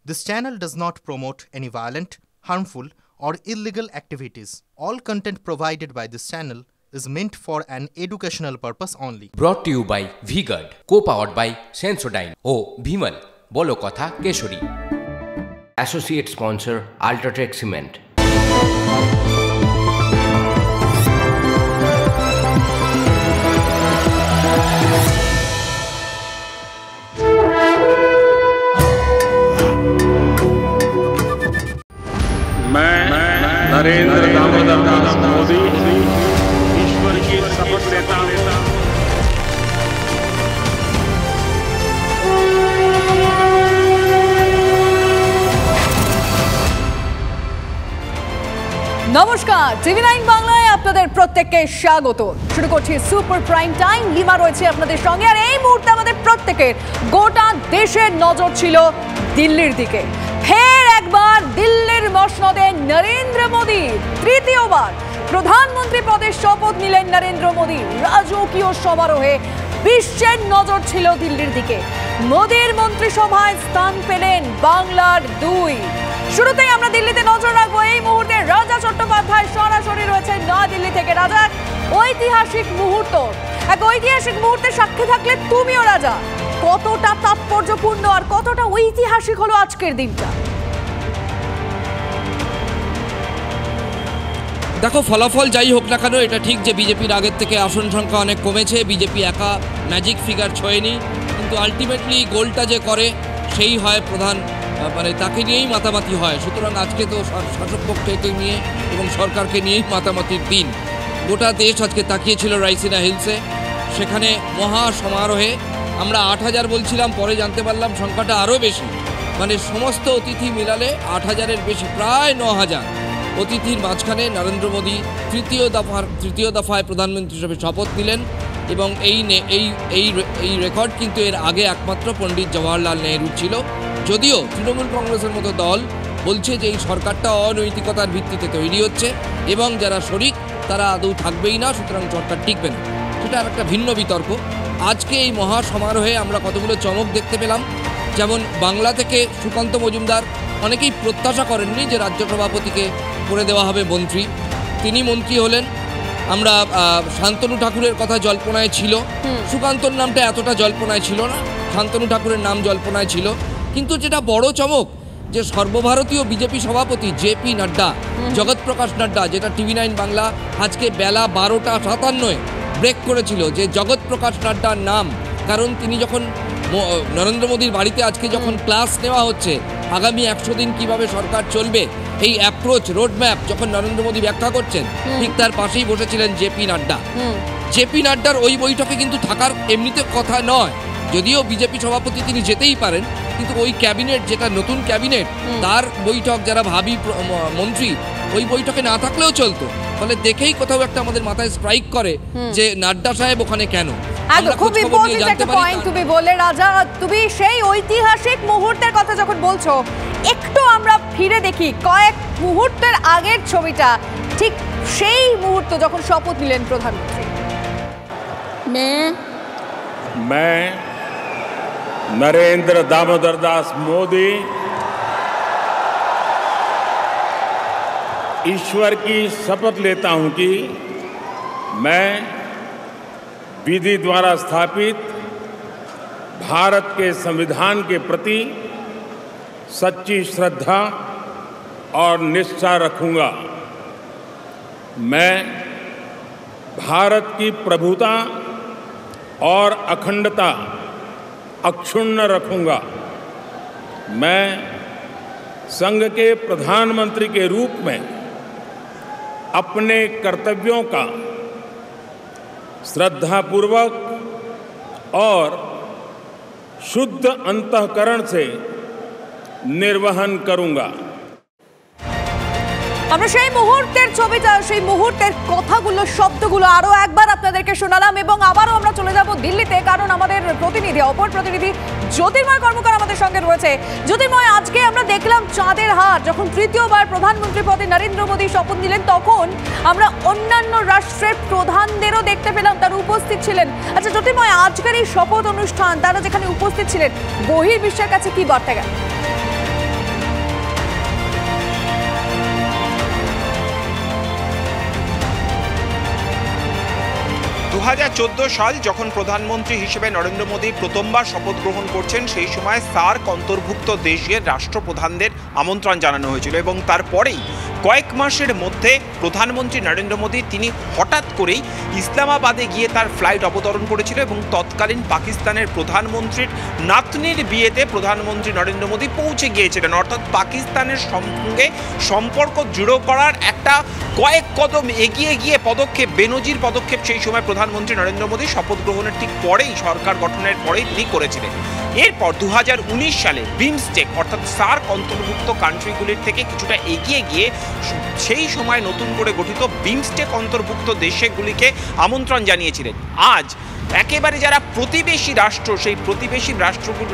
This channel does not promote any violent, harmful, or illegal activities. All content provided by this channel is meant for an educational purpose only. Brought to you by V-Guard, co-powered by Sensodyne O Bhimal, বলো কথা Keshari. Associate sponsor Ultratech Cement. मैं नरेंद्र दामोदर दास मोदी ईश्वर की शपथ लेता हूं নমস্কার, টিভি9 বাংলায় আপনাদের প্রত্যেককে স্বাগত। শুরু করছি সুপার প্রাইম টাইম। লিমা রয়েছে আপনাদের সঙ্গে, আর এই মুহূর্তে আমাদের প্রত্যেকের গোটা দেশের নজর ছিল দিল্লির দিকে। ফের একবার দিল্লির মসনদে নরেন্দ্র মোদী, তৃতীয়বার প্রধানমন্ত্রী পদে শপথ নিলেন নরেন্দ্র মোদী। রাজকীয় সমারোহে বিশ্বের নজর ছিল দিল্লির দিকে। মোদীর মন্ত্রিসভায় স্থান পেলেন বাংলার দুই। শুরুতেই আমরা দিল্লিতে নজর রাখবো। এই মুহূর্তে রাজা চট্টোপাধ্যায় সরাসরি রয়েছে নয়াদিল্লি থেকে। রাজা, ঐতিহাসিক মুহূর্ত, এক ঐতিহাসিক মুহূর্তে সাক্ষী থাকলে তুমিও রাজা। কতটা তাৎপর্যপূর্ণ আর কতটা ঐতিহাসিক হলো আজকের দিনটা? দেখো, ফলাফল যাই হোক না কেন, এটা ঠিক যে বিজেপির আগের থেকে আসন সংখ্যা অনেক কমেছে। বিজেপি একা ম্যাজিক ফিগার ছোঁয়নি, কিন্তু আলটিমেটলি গোলটা যে করে সেই হয় প্রধান, মানে তাকে নিয়েই মাতামাতি হয়। সুতরাং আজকে তো শাসক পক্ষকে নিয়ে এবং সরকারকে নিয়েই মাতামাতির দিন। গোটা দেশ আজকে তাকিয়েছিল রাইসিনা হিলসে। সেখানে মহা সমারোহে আমরা 8,000 বলছিলাম, পরে জানতে পারলাম সংখ্যাটা আরও বেশি। মানে সমস্ত অতিথি মিলালে 8,000-এর বেশি, প্রায় 9,000 অতিথির মাঝখানে নরেন্দ্র মোদী তৃতীয় দফায় প্রধানমন্ত্রী হিসেবে শপথ নিলেন। এবং এই রেকর্ড কিন্তু এর আগে একমাত্র পণ্ডিত জওয়াহরলাল নেহরু ছিল। যদিও তৃণমূল কংগ্রেসের মতো দল বলছে যে এই সরকারটা অনৈতিকতার ভিত্তিতে তৈরি হচ্ছে এবং যারা শরিক তারা আদৌ থাকবেই না, সুতরাং সরকার টিকবে না। সেটা আর একটা ভিন্ন বিতর্ক। আজকে এই মহা সমারোহে আমরা কতগুলো চমক দেখতে পেলাম। যেমন বাংলা থেকে সুকান্ত মজুমদার, অনেকেই প্রত্যাশা করেননি যে রাজ্য সভাপতিকে করে দেওয়া হবে মন্ত্রী, তিনি মন্ত্রী হলেন। আমরা শান্তনু ঠাকুরের কথা জল্পনায় ছিল, সুকান্তর নামটা এতটা জল্পনায় ছিল না, শান্তনু ঠাকুরের নাম জল্পনায় ছিল। কিন্তু যেটা বড় চমক, যে সর্বভারতীয় বিজেপি সভাপতি জেপি নাড্ডা, জগৎপ্রকাশ নাড্ডা, যেটা টিভি9 বাংলা আজকে বেলা 12:57 ব্রেক করেছিল যে জগৎপ্রকাশ নাড্ডার নাম। কারণ তিনি যখন নরেন্দ্র মোদীর বাড়িতে আজকে যখন ক্লাস নেওয়া হচ্ছে আগামী 100 দিন কীভাবে সরকার চলবে, এই অ্যাপ্রোচ রোডম্যাপ যখন নরেন্দ্র মোদী ব্যাখ্যা করছেন, ঠিক তার পাশেই বসেছিলেন জেপি নাড্ডা। জেপি নাড্ডার ওই বৈঠকে কিন্তু থাকার এমনিতে কথা নয়, যদিও বিজেপি সভাপতি তিনি যেতেই পারেন, কিন্তু ওই ক্যাবিনেট, যেটা নতুন ক্যাবিনেট, তার বৈঠক, যারা ভাবি মন্ত্রী, ওই বৈঠকে না থাকলেও চলতো। ফলে দেখেই কোথাও একটা আমাদের মাথায় স্ট্রাইক করে যে নাড্ডা সাহেব ওখানে কেন। খুব ইম্পর্টেন্ট একটা পয়েন্ট তুমি বললে রাজা। তুমি সেই ঐতিহাসিক মুহূর্তের কথা যখন বলছো, একটু আমরা ফিরে দেখি কয়েক মুহূর্তের আগের ছবিটা, ঠিক সেই মুহূর্ত যখন শপথ নিলেন প্রধানমন্ত্রী। मैं नरेंद्र दामोदर दास मोदी ईश्वर की शपथ लेता हूं कि मैं विधि द्वारा स्थापित भारत के संविधान के प्रति सच्ची श्रद्धा और निष्ठा रखूंगा। मैं भारत की प्रभुता और अखंडता अक्षुण्ण रखूंगा। मैं संघ के प्रधानमंत्री के रूप में अपने कर्तव्यों का श्रद्धापूर्वक और शुद्ध अंतःकरण से निर्वहन करूंगा। আমরা সেই মুহূর্তের ছবিটা, সেই মুহূর্তের কথাগুলো, শব্দগুলো আরো একবার আপনাদেরকে শোনালাম এবং আবারও আমরা চলে যাব দিল্লিতে, কারণ আমাদের প্রতিনিধি, অপর প্রতিনিধি জ্যোতির্ময় কর্মকার আমাদের সঙ্গে রয়েছে। জ্যোতির্ময়, আজকে আমরা দেখলাম চাঁদের হাট, যখন তৃতীয়বার প্রধানমন্ত্রী পদে নরেন্দ্র মোদী শপথ নিলেন, তখন আমরা অন্যান্য রাষ্ট্রের প্রধানদেরও দেখতে পেলাম, তারা উপস্থিত ছিলেন। আচ্ছা জ্যোতির্ময়, আজকের এই শপথ অনুষ্ঠান, তারা যেখানে উপস্থিত ছিলেন, বহির্বিশ্বের কাছে কি বার্তা গেল? 2014 সাল যখন প্রধানমন্ত্রী হিসেবে নরেন্দ্র মোদী প্রথমবার শপথ গ্রহণ করছেন, সেই সময় সার্ক অন্তর্ভুক্ত দেশের রাষ্ট্রপ্রধানদের আমন্ত্রণ জানানো হয়েছিল এবং তারপরেই কয়েক মাসের মধ্যে প্রধানমন্ত্রী নরেন্দ্র মোদী তিনি হঠাৎ করেই ইসলামাবাদে গিয়ে তার ফ্লাইট অবতরণ করেছিল এবং তৎকালীন পাকিস্তানের প্রধানমন্ত্রীর নাতনির বিয়েতে প্রধানমন্ত্রী নরেন্দ্র মোদী পৌঁছে গিয়েছিলেন। অর্থাৎ পাকিস্তানের সঙ্গে সম্পর্ক দৃঢ় করার একটা কয়েক কদম এগিয়ে গিয়ে পদক্ষেপ, বেনজির পদক্ষেপ সেই সময় প্রধানমন্ত্রী নরেন্দ্র মোদী শপথ গ্রহণের ঠিক পরেই, সরকার গঠনের পরেই তিনি করেছিলেন। এরপর 2019 সালে বিমস্টেক অর্থাৎ সার্ক অন্তর্ভুক্ত কান্ট্রিগুলির থেকে কিছুটা এগিয়ে গিয়ে সেই সময় নতুন করে গঠিত বিমস্টেক অন্তর্ভুক্ত দেশগুলিকে আমন্ত্রণ জানিয়েছিলেন। আজ একেবারে যারা প্রতিবেশী রাষ্ট্র, সেই প্রতিবেশী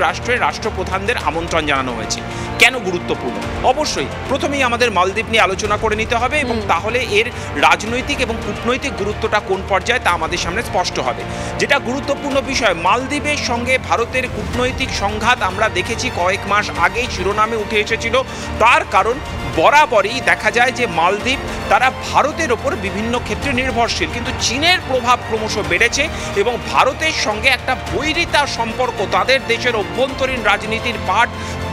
রাষ্ট্রের রাষ্ট্রপ্রধানদের আমন্ত্রণ জানানো হয়েছে। কেন গুরুত্বপূর্ণ? অবশ্যই প্রথমেই আমাদের মালদ্বীপ নিয়ে আলোচনা করে নিতে হবে এবং তাহলে এর রাজনৈতিক এবং কূটনৈতিক গুরুত্বটা কোন পর্যায়ে তা আমাদের সামনে স্পষ্ট হবে। যেটা গুরুত্বপূর্ণ বিষয়, মালদ্বীপের সঙ্গে ভারতের কূটনৈতিক সংঘাত আমরা দেখেছি কয়েক মাস আগেই শিরোনামে উঠে এসেছিল। তার কারণ বরাবরই দেখা যায় যে মালদ্বীপ তারা ভারতের ওপর বিভিন্ন ক্ষেত্রে নির্ভরশীল, কিন্তু চীনের প্রভাব ক্রমশ বেড়েছে এবং ভারতের সঙ্গে একটা বৈরিতা সম্পর্ক, তাদের দেশের অভ্যন্তরীণ রাজনীতির পাঠ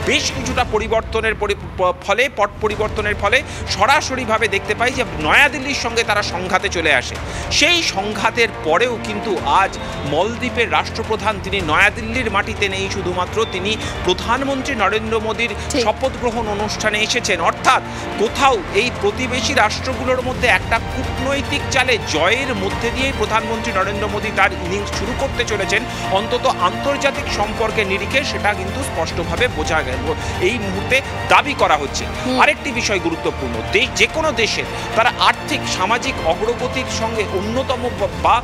বেশ কিছুটা পট পরিবর্তনের ফলে সরাসরিভাবে দেখতে পাই যে নয়াদিল্লির সঙ্গে তারা সংঘাতে চলে আসে। সেই সংঘাতের পরেও কিন্তু আজ মালদ্বীপের রাষ্ট্রপ্রধান তিনি নয়াদিল্লির মাটিতে নেই, শুধুমাত্র তিনি প্রধানমন্ত্রী নরেন্দ্র মোদীর শপথ গ্রহণ অনুষ্ঠানে এসেছেন। অর্থাৎ কোথাও এই প্রতিবেশী রাষ্ট্রগুলোর মধ্যে একটা কূটনৈতিক চালে জয়ের মধ্যে দিয়েই প্রধানমন্ত্রী নরেন্দ্র মোদী তার ইনিংস শুরু করতে চলেছেন। অন্তত আন্তর্জাতিক সম্পর্কের নিরিখে সেটা কিন্তু স্পষ্টভাবে বোঝা গেল, এই মুহূর্তে দাবি করা হচ্ছে। আরেকটি বিষয় গুরুত্বপূর্ণ, যে কোনো দেশের তারা আর্থিক সামাজিক অগ্রগতির সঙ্গে অন্যতম বা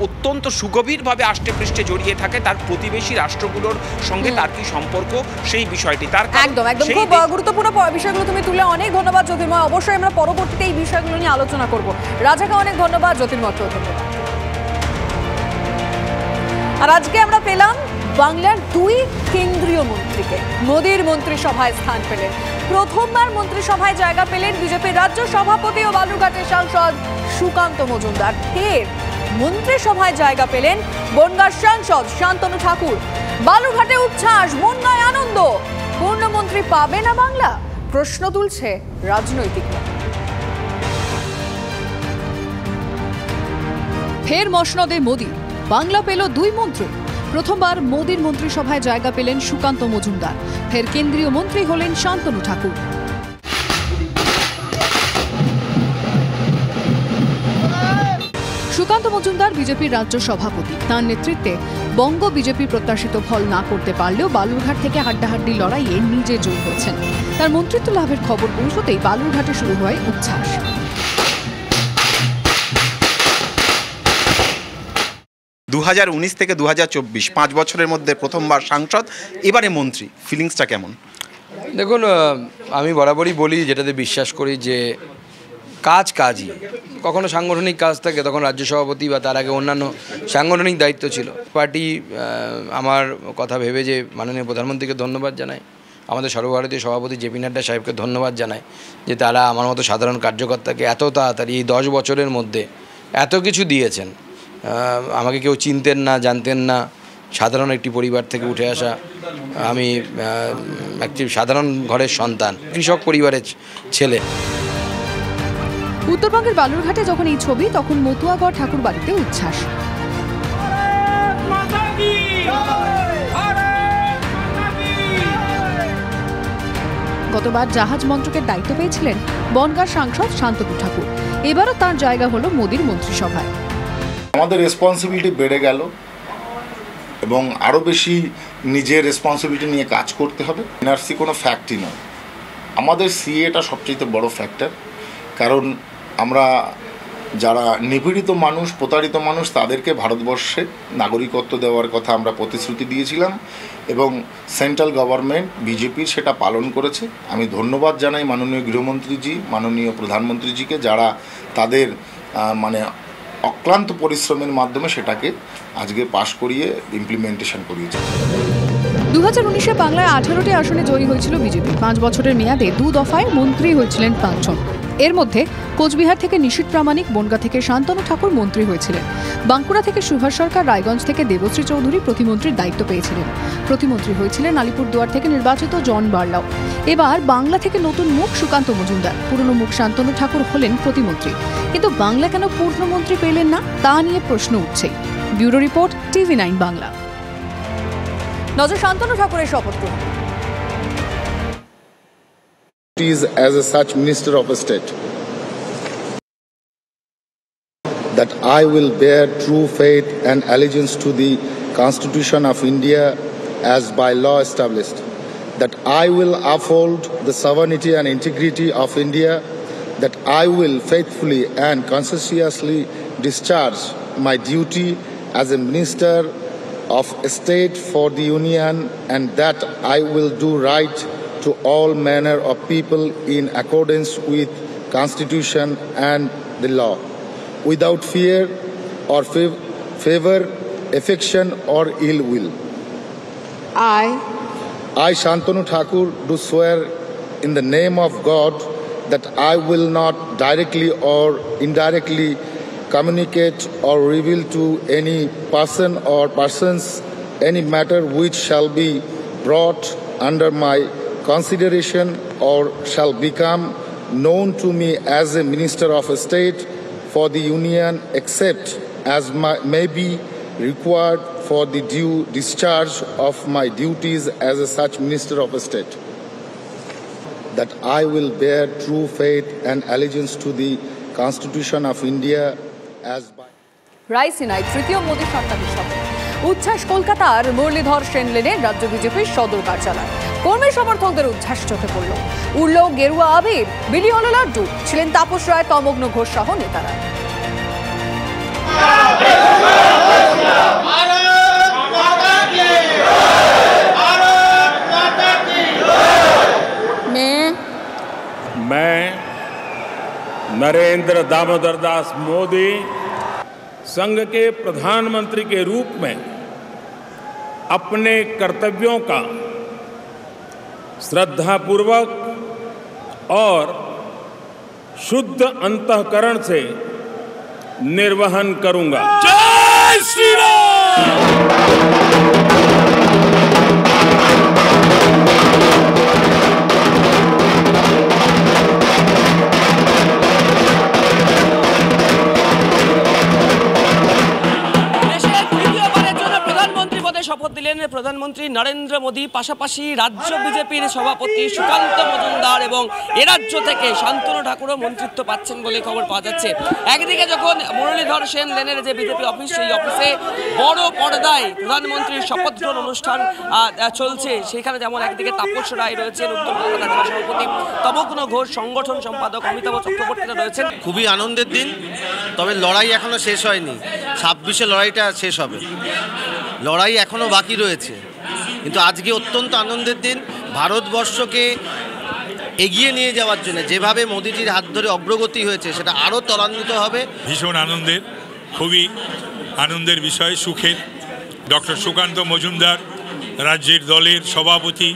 অত্যন্ত সুগভীরভাবে আষ্টেপৃষ্ঠে জড়িয়ে থাকে তার প্রতিবেশী রাষ্ট্রগুলোর সঙ্গে তার কি সম্পর্ক, সেই বিষয়টি তার একদম খুব গুরুত্বপূর্ণ বিষয়গুলো তুমি তুলে অনেক ধন্যবাদ জ্যোতির্ময়। অবশ্যই আমরা পরবর্তীতে এই বিষয়গুলো নিয়ে আলোচনা করব। রাজাকে অনেক ধন্যবাদ, জ্যোতির্ময় ধন্যবাদ। আর আজকে আমরা পেলাম বাংলার দুই কেন্দ্রীয় মন্ত্রীকে, মোদীর মন্ত্রিসভায় স্থান পেলেন। প্রথমবার মন্ত্রিসভায় জায়গা পেলেন বিজেপির রাজ্য সভাপতি ও বালুরঘাটের সাংসদ সুকান্ত মজুমদার। ফের মন্ত্রিসভায় জায়গা পেলেন বনগাঁর সাংসদ শান্তনু ঠাকুর। বালুরঘাটে উচ্ছ্বাস, বনগাঁয় আনন্দ। পূর্ণমন্ত্রী পাবে না বাংলা, প্রশ্ন তুলছে রাজনৈতিক মহল। ফের মসনদে মোদী, বাংলা পেল দুই মন্ত্রী। প্রথমবার মোদীর মন্ত্রিসভায় জায়গা পেলেন সুকান্ত মজুমদার, ফের কেন্দ্রীয় মন্ত্রী হলেন শান্তনু ঠাকুর। সুকান্ত মজুমদার বিজেপির রাজ্য সভাপতি, তাঁর নেতৃত্বে বঙ্গ বিজেপি প্রত্যাশিত ফল না করতে পারলেও বালুরঘাট থেকে হাড্ডাহাড্ডি লড়াইয়ে নিজে জয়ী হয়েছেন। তার মন্ত্রিত্ব লাভের খবর পৌঁছতেই বালুরঘাটে শুরু হয় উচ্ছ্বাস। 2019 থেকে 2024 5 বছরের মধ্যে প্রথমবার সাংসদ, এবারে মন্ত্রী, ফিলিংসটা কেমন? দেখুন, আমি বরাবরই বলি, যেটাতে বিশ্বাস করি যে কাজই, কখনো সাংগঠনিক কাজ থাকে, তখন রাজ্য সভাপতি বা তার আগে অন্যান্য সাংগঠনিক দায়িত্ব ছিল। পার্টি আমার কথা ভেবে যে মাননীয় প্রধানমন্ত্রীকে ধন্যবাদ জানাই, আমাদের সর্বভারতীয় সভাপতি জেপি নাড্ডা সাহেবকে ধন্যবাদ জানাই যে তারা আমার মতো সাধারণ কার্যকর্তাকে এত তাড়াতাড়ি এই 10 বছরের মধ্যে এত কিছু দিয়েছেন। আমাকে কেউ চিনতেন না, জানতেন না, সাধারণ একটি পরিবার থেকে উঠে আসা আমি, একটি সাধারণ ঘরের সন্তান, কৃষক পরিবারের ছেলে। উত্তরবঙ্গের বালুরঘাটে যখন এই ছবি, তখন মতুয়াগড় ঠাকুর বাড়িতে উচ্ছ্বাস। গতবার জাহাজ মন্ত্রকের দায়িত্ব পেয়েছিলেন বনগাঁর সাংসদ শান্তনু ঠাকুর, এবারও তার জায়গা হলো মোদীর মন্ত্রিসভায়। আমাদের রেসপন্সিবিলিটি বেড়ে গেল এবং আরও বেশি নিজের রেসপন্সিবিলিটি নিয়ে কাজ করতে হবে। এনআরসি কোনো ফ্যাক্টই নয়, আমাদের সিএটা সবচেয়ে বড় ফ্যাক্টর। কারণ আমরা যারা নিপীড়িত মানুষ, প্রতারিত মানুষ, তাদেরকে ভারতবর্ষে নাগরিকত্ব দেওয়ার কথা আমরা প্রতিশ্রুতি দিয়েছিলাম এবং সেন্ট্রাল গভর্নমেন্ট বিজেপির সেটা পালন করেছে। আমি ধন্যবাদ জানাই মাননীয় গৃহমন্ত্রীজি, মাননীয় প্রধানমন্ত্রীজিকে, যারা তাদের অক্লান্ত পরিশ্রমের মাধ্যমে সেটাকে আজকে পাশ করিয়ে ইমপ্লিমেন্টেশন করিয়েছে। 2019-এ বাংলায় 18টি আসনে জয়ী হয়েছিল বিজেপি। 5 বছরের মেয়াদে 2 দফায় মন্ত্রী হয়েছিলেন 5 জন। এর মধ্যে কোচবিহার থেকে নিশীথ প্রামাণিক, বনগাঁ থেকে শান্তনু ঠাকুর মন্ত্রী হয়েছিলেন। বাঁকুড়া থেকে সুভাষ সরকার, রায়গঞ্জ থেকে দেবশ্রী চৌধুরী প্রতিমন্ত্রীর দায়িত্ব পেয়েছিলেন। প্রতিমন্ত্রী হয়েছিলেন আলিপুরদুয়ার থেকে নির্বাচিত জন বার্লাও। এবার বাংলা থেকে নতুন মুখ সুকান্ত মজুমদার, পুরনো মুখ শান্তনু ঠাকুর হলেন প্রতিমন্ত্রী। কিন্তু বাংলা কেন পূর্ণমন্ত্রী পেলেন না, তা নিয়ে প্রশ্ন উঠছে। Bureau report, TV9 Bangla. নজর শান্তনু ঠাকুরের শপথ গ্রহণ। As a such Minister of State, that I will bear true faith and allegiance to the Constitution of India as by law established, that I will uphold the sovereignty and integrity of India, that I will faithfully and conscientiously discharge my duty as a Minister of State for the Union, and that I will do right to all manner of people in accordance with Constitution and the law, without fear or favor, affection or ill will. I, Shantanu Thakur, do swear in the name of God that I will not directly or indirectly communicate or reveal to any person or persons any matter which shall be brought under my consideration or shall become known to me as a Minister of State for the Union, except as may be required for the due discharge of my duties as a such Minister of State, that I will bear true faith and allegiance to the Constitution of India as by রায়সিনায় তৃতীয় মোদী সরকারের শপথ। উচ্ছ্বাস কলকাতার মুরলীধর সেন লেনে রাজ্য বিজেপির সদর কার্যালয়। কর্মী সমর্থকদের উচ্ছ্বাস চোখে পড়ল, উড়ল গেরুয়া আবির, বিলি হল লাড্ডু, ছিলেন তাপস রায়, তমগ্ন ঘোষ সহ নেতারা। मैं नरेंद्र दामोदर दास मोदी संघ के प्रधानमंत्री के रूप में अपने कर्तव्यों का श्रद्धापूर्वक और शुद्ध अंतःकरण से निर्वहन करूंगा। जय श्री राम। শপথ দিলেন প্রধানমন্ত্রী নরেন্দ্র মোদী, পাশাপাশি রাজ্য বিজেপির সভাপতি সুকান্ত মজুমদার এবং এ রাজ্য থেকে শান্তনু ঠাকুরও মন্ত্রিত্ব পাচ্ছেন বলে খবর পাওয়া যাচ্ছে। একদিকে যখন মুরলীধর সেন লেনের যে বিজেপি অফিস, সেই অফিসে বড় পর্দায় প্রধানমন্ত্রীর শপথ গ্রহণ অনুষ্ঠান চলছে, সেখানে যেমন একদিকে তাপস রায় রয়েছেন, উত্তর কলকাতা জেলা সভাপতি তমগ্ন ঘোষ, সংগঠন সম্পাদক অমিতাভ চক্রবর্তীরা রয়েছেন। খুবই আনন্দের দিন, তবে লড়াই এখনো শেষ হয়নি। 26-এ লড়াইটা শেষ হবে, লড়াই এখনো বাকি রয়েছে, কিন্তু আজকে অত্যন্ত আনন্দের দিন। ভারতবর্ষকে এগিয়ে নিয়ে যাওয়ার জন্য যেভাবে মোদিজির হাত ধরে অগ্রগতি হয়েছে, সেটা আরও ত্বরান্বিত হবে। ভীষণ আনন্দের, খুবই আনন্দের বিষয়, সুখের। ডক্টর সুকান্ত মজুমদার রাজ্যের দলের সভাপতি,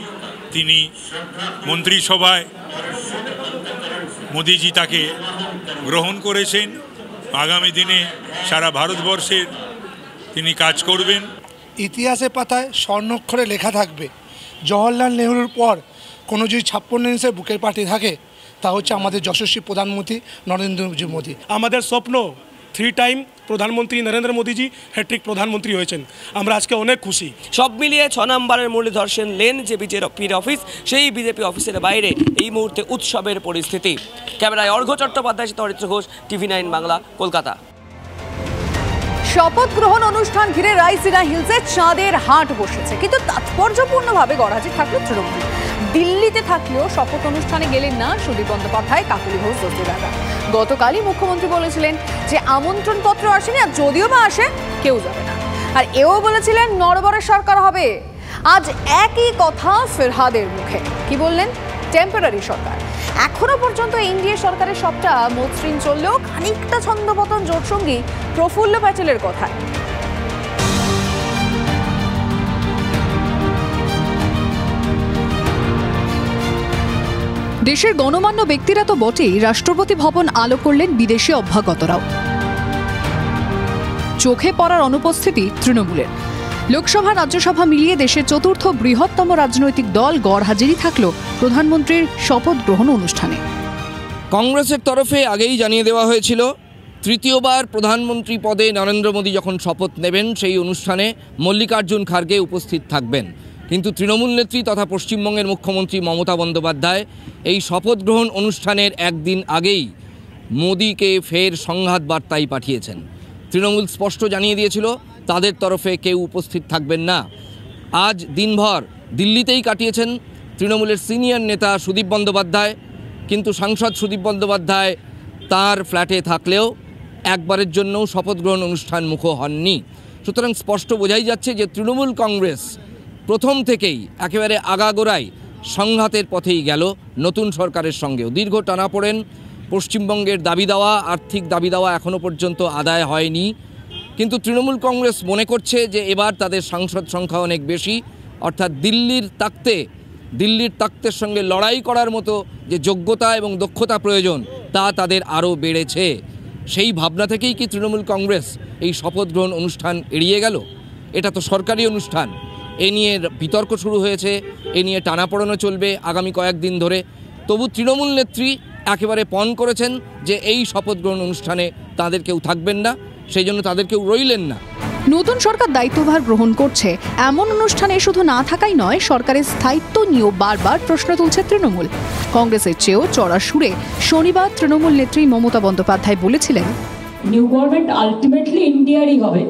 তিনি মন্ত্রিসভায় মোদিজি তাকে গ্রহণ করেছেন। আগামী দিনে সারা ভারতবর্ষের তিনি কাজ করবেন। ইতিহাসের পাতায় স্বর্ণাক্ষরে লেখা থাকবে, জওহরলাল নেহরুর পর কোনো যদি 56 ইঞ্চের বুকের পার্টি থাকে, তা হচ্ছে আমাদের যশস্বী প্রধানমন্ত্রী নরেন্দ্র মোদী। আমাদের স্বপ্ন 3 টাইম প্রধানমন্ত্রী নরেন্দ্র মোদীজি হ্যাট্রিক প্রধানমন্ত্রী হয়েছেন, আমরা আজকে অনেক খুশি। সব মিলিয়ে 6 নম্বরের মুরলীধর সেন লেন যে বিজেপির অফিস, সেই বিজেপি অফিসের বাইরে এই মুহূর্তে উৎসবের পরিস্থিতি। ক্যামেরায় অর্ঘ্য চট্টোপাধ্যায়, অরিত্র ঘোষ, TV9 বাংলা, কলকাতা। শপথ গ্রহণ অনুষ্ঠান ঘিরে রায়সিনা হিলসে চাঁদের হাট বসেছে, কিন্তু তাৎপর্যপূর্ণভাবে গড়াজি থাকলো তৃণমূল। দিল্লিতে থাকলেও শপথ অনুষ্ঠানে গেলেন না সুদীপ বন্দ্যোপাধ্যায়, কাকলি ঘোষ, দস্তিদাররা। গতকালই মুখ্যমন্ত্রী বলেছিলেন যে আমন্ত্রণ পত্র আসেনি, আর যদিও বা আসে কেউ যাবে না। আর এও বলেছিলেন নড়বড়ে সরকার হবে। আজ একই কথা ফিরহাদের মুখে। কি বললেন? টেম্পোরারি সরকার। এখনো পর্যন্ত এনডিএ সরকারের সবটা মসৃণ চললেও খানিকটা ছন্দপতন জোটসঙ্গী প্রফুল্ল প্যাটেলের কথায়। দেশের গণমান্য ব্যক্তিরা তো বটেই, রাষ্ট্রপতি ভবন আলো করলেন বিদেশি অভ্যাগতরাও। চোখে পড়ার অনুপস্থিতি তৃণমূলের। লোকসভা রাজ্যসভা মিলিয়ে দেশের চতুর্থ বৃহত্তম রাজনৈতিক দল গড়হাজিরই থাকল প্রধানমন্ত্রীর শপথ গ্রহণ অনুষ্ঠানে। কংগ্রেসের তরফে আগেই জানিয়ে দেওয়া হয়েছিল তৃতীয়বার প্রধানমন্ত্রী পদে নরেন্দ্র মোদী যখন শপথ নেবেন সেই অনুষ্ঠানে মল্লিকার্জুন খার্গে উপস্থিত থাকবেন। কিন্তু তৃণমূল নেত্রী তথা পশ্চিমবঙ্গের মুখ্যমন্ত্রী মমতা বন্দ্যোপাধ্যায় এই শপথ গ্রহণ অনুষ্ঠানের একদিন আগেই মোদীকে ফের সংঘাত বার্তাই পাঠিয়েছেন। তৃণমূল স্পষ্ট জানিয়ে দিয়েছিল তাদের তরফে কেউ উপস্থিত থাকবেন না। আজ দিনভর দিল্লিতেই কাটিয়েছেন তৃণমূলের সিনিয়র নেতা সুদীপ বন্দ্যোপাধ্যায়, কিন্তু সাংসদ সুদীপ বন্দ্যোপাধ্যায় তার ফ্ল্যাটে থাকলেও একবারের জন্যও শপথ গ্রহণ অনুষ্ঠান মুখ হননি। সুতরাং স্পষ্ট বোঝাই যাচ্ছে যে তৃণমূল কংগ্রেস প্রথম থেকেই একেবারে আগাগোড়ায় সংঘাতের পথেই গেল নতুন সরকারের সঙ্গেও। দীর্ঘ টানাপোড়েন, পশ্চিমবঙ্গের দাবি দেওয়া, আর্থিক দাবি দেওয়া এখনও পর্যন্ত আদায় হয়নি। কিন্তু তৃণমূল কংগ্রেস মনে করছে যে এবার তাদের সাংসদ সংখ্যা অনেক বেশি, অর্থাৎ দিল্লির তাক্তের সঙ্গে লড়াই করার মতো যে যোগ্যতা এবং দক্ষতা প্রয়োজন তা তাদের আরও বেড়েছে। সেই ভাবনা থেকেই কি তৃণমূল কংগ্রেস এই শপথ গ্রহণ অনুষ্ঠান এড়িয়ে গেল? এটা তো সরকারি অনুষ্ঠান, এ নিয়ে বিতর্ক শুরু হয়েছে, এ নিয়ে টানাপোড়েনও চলবে আগামী কয়েকদিন ধরে। তবু তৃণমূল নেত্রী একেবারে পণ করেছেন যে এই শপথ গ্রহণ অনুষ্ঠানে তাদের কেউ থাকবেন না, সেই জন্য তাদের কেউ রইলেন না। নতুন সরকার দায়িত্বভার গ্রহণ করছে এমন অনুষ্ঠানে শুধু না থাকাই নয়, সরকারের স্থায়িত্ব নিয়েও বারবার প্রশ্ন তুলছে তৃণমূল। কংগ্রেসের চেয়েও চড়া সুরে শনিবার তৃণমূল নেত্রী মমতা বন্দ্যোপাধ্যায় বলেছিলেন, নিউ গভর্নমেন্ট আলটিমেটলি ইন্ডিয়ারই হবে,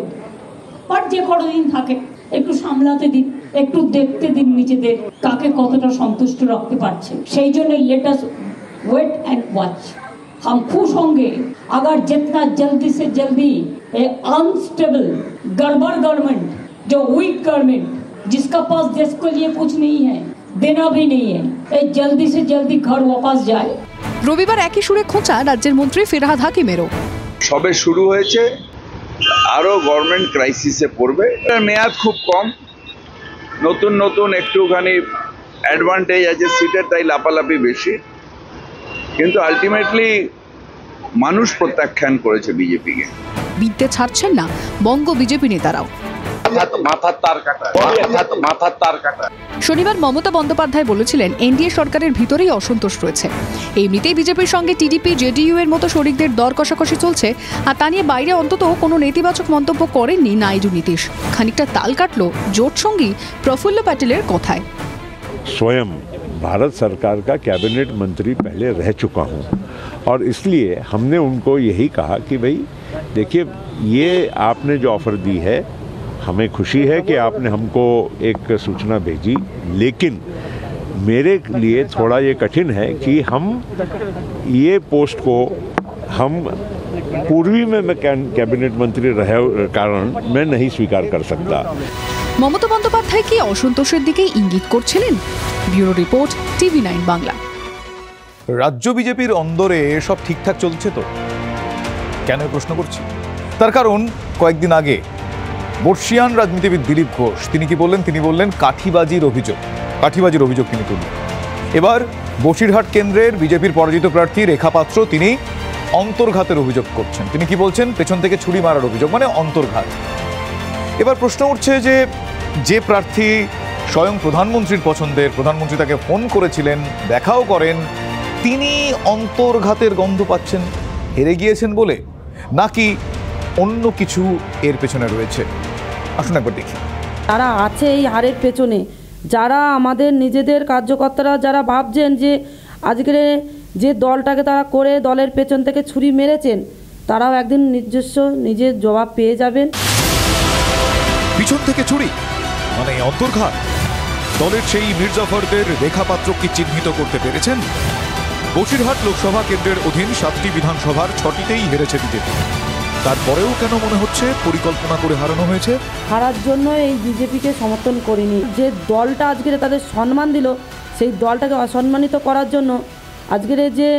আর যে কতদিন থাকে একটু সামলাতে দিন, একটু দেখতে দিন নিজেদের কাকে কতটা সন্তুষ্ট রাখতে পারছে। সেই জন্য let us wait and watch. हम खुश होंगे अगर जितना जल्दी से जल्दी ए अनस्टेबल गड़बड़ गवर्नमेंट, जो वीक गवर्नमेंट जिसका पास देश के लिए कुछ नहीं है, देना भी नहीं है, जल्दी से जल्दी घर वापस जाए। রবিবার একই সুরে খোঁচা রাজ্যের মন্ত্রী ফিরহাদ হাকিমেরও। সবে শুরু হয়েছে, আরো গভর্নমেন্ট ক্রাইসিসে পড়বে, মেয়াদ খুব কম, নতুন একটুখানি অ্যাডভান্টেজ আছে সিটের, তাই লাপালাপি বেশি, কিন্তু আলটিমেটলি মানুষ প্রত্যাখ্যান করেছে বিজেপিকে। বিদ্যে ছাড়ছেন না বঙ্গ বিজেপি নেতারাও। মাথার তার কাটা। শনিবার মমতা বন্দ্যোপাধ্যায় বলেছিলেন এনডিএ সরকারের ভিতরেই অসন্তোষ রয়েছে। এমনিতেই বিজেপির সঙ্গে টিডিপি জেডিইউ এর মতো শরিকদের দর কষাকষি চলছে, আর তা নিয়ে বাইরে অন্তত কোনো নেতিবাচক মন্তব্য করেননি নাইডু নীতিশ। খানিকটা তাল কাটল জোট সঙ্গী প্রফুল্ল প্যাটেলের কথায়। स्वयं भारत सरकार का कैबिनेट मंत्री पहले रह चुका हूं और इसलिए हमने उनको यही कहा कि भाई देखिए, ये आपने जो ऑफ़र दी है हमें खुशी है कि आपने हमको एक सूचना भेजी, लेकिन मेरे लिए थोड़ा ये कठिन है कि हम ये पोस्ट को हम पूर्वी में मैं कैबिनेट मंत्री रहे कारण मैं नहीं स्वीकार कर सकता। মমতা বন্দ্যোপাধ্যায় কি অসন্তোষের দিকে ইঙ্গিত করছিলেন? Bureau report, TV9 Bangla. রাজ্য বিজেপির অন্দরে সব ঠিকঠাক চলছে তো? কেন প্রশ্ন করছি? তার কারণ কয়েকদিন আগে বর্ষিয়ান রাজনীতিবিদ দিলীপ ঘোষ তিনি কি বললেন? তিনি বললেন কাঠিবাজির অভিযোগ তিনি তুললেন। এবার বসিরহাট কেন্দ্রের বিজেপির পরাজিত প্রার্থী রেখা পাত্র তিনি অন্তর্ঘাতের অভিযোগ করছেন। তিনি কি বলছেন? পেছন থেকে ছুরি মারার অভিযোগ, মানে অন্তর্ঘাত। এবার প্রশ্ন উঠছে যে প্রার্থী স্বয়ং প্রধানমন্ত্রীর পছন্দের, প্রধানমন্ত্রী তাকে ফোন করেছিলেন, দেখাও করেন, তিনি অন্তর্ঘাতের গন্ধ পাচ্ছেন হেরে গিয়েছেন বলে, নাকি অন্য কিছু এর পেছনে রয়েছে? আসুন একবার দেখি। তারা আছে এই হারের পেছনে, যারা আমাদের নিজেদের কার্যকর্তারা যারা ভাবছেন যে আজকের যে দলটাকে তারা করে দলের পেছন থেকে ছুরি মেরেছেন, তারাও একদিন নিজের জবাব পেয়ে যাবেন। পিছন থেকে ছুরি মানে অন্তর্ঘাত। দলের সেই মির্জাফরদের রেখা পাত্র কি চিহ্নিত করতে পেরেছেন? বসিরহাট লোকসভা কেন্দ্রের অধীন 7টি বিধানসভার 6টিতেই হেরেছে বিজেপি। তারপরেও কেন মনে হচ্ছে পরিকল্পনা করে হারানো হয়েছে? হারার জন্য এই বিজেপিকে সমর্থন করিনি। যে দলটা আজকের তাদের সম্মান দিল, সেই দলটাকে অসম্মানিত করার জন্য আজকের যে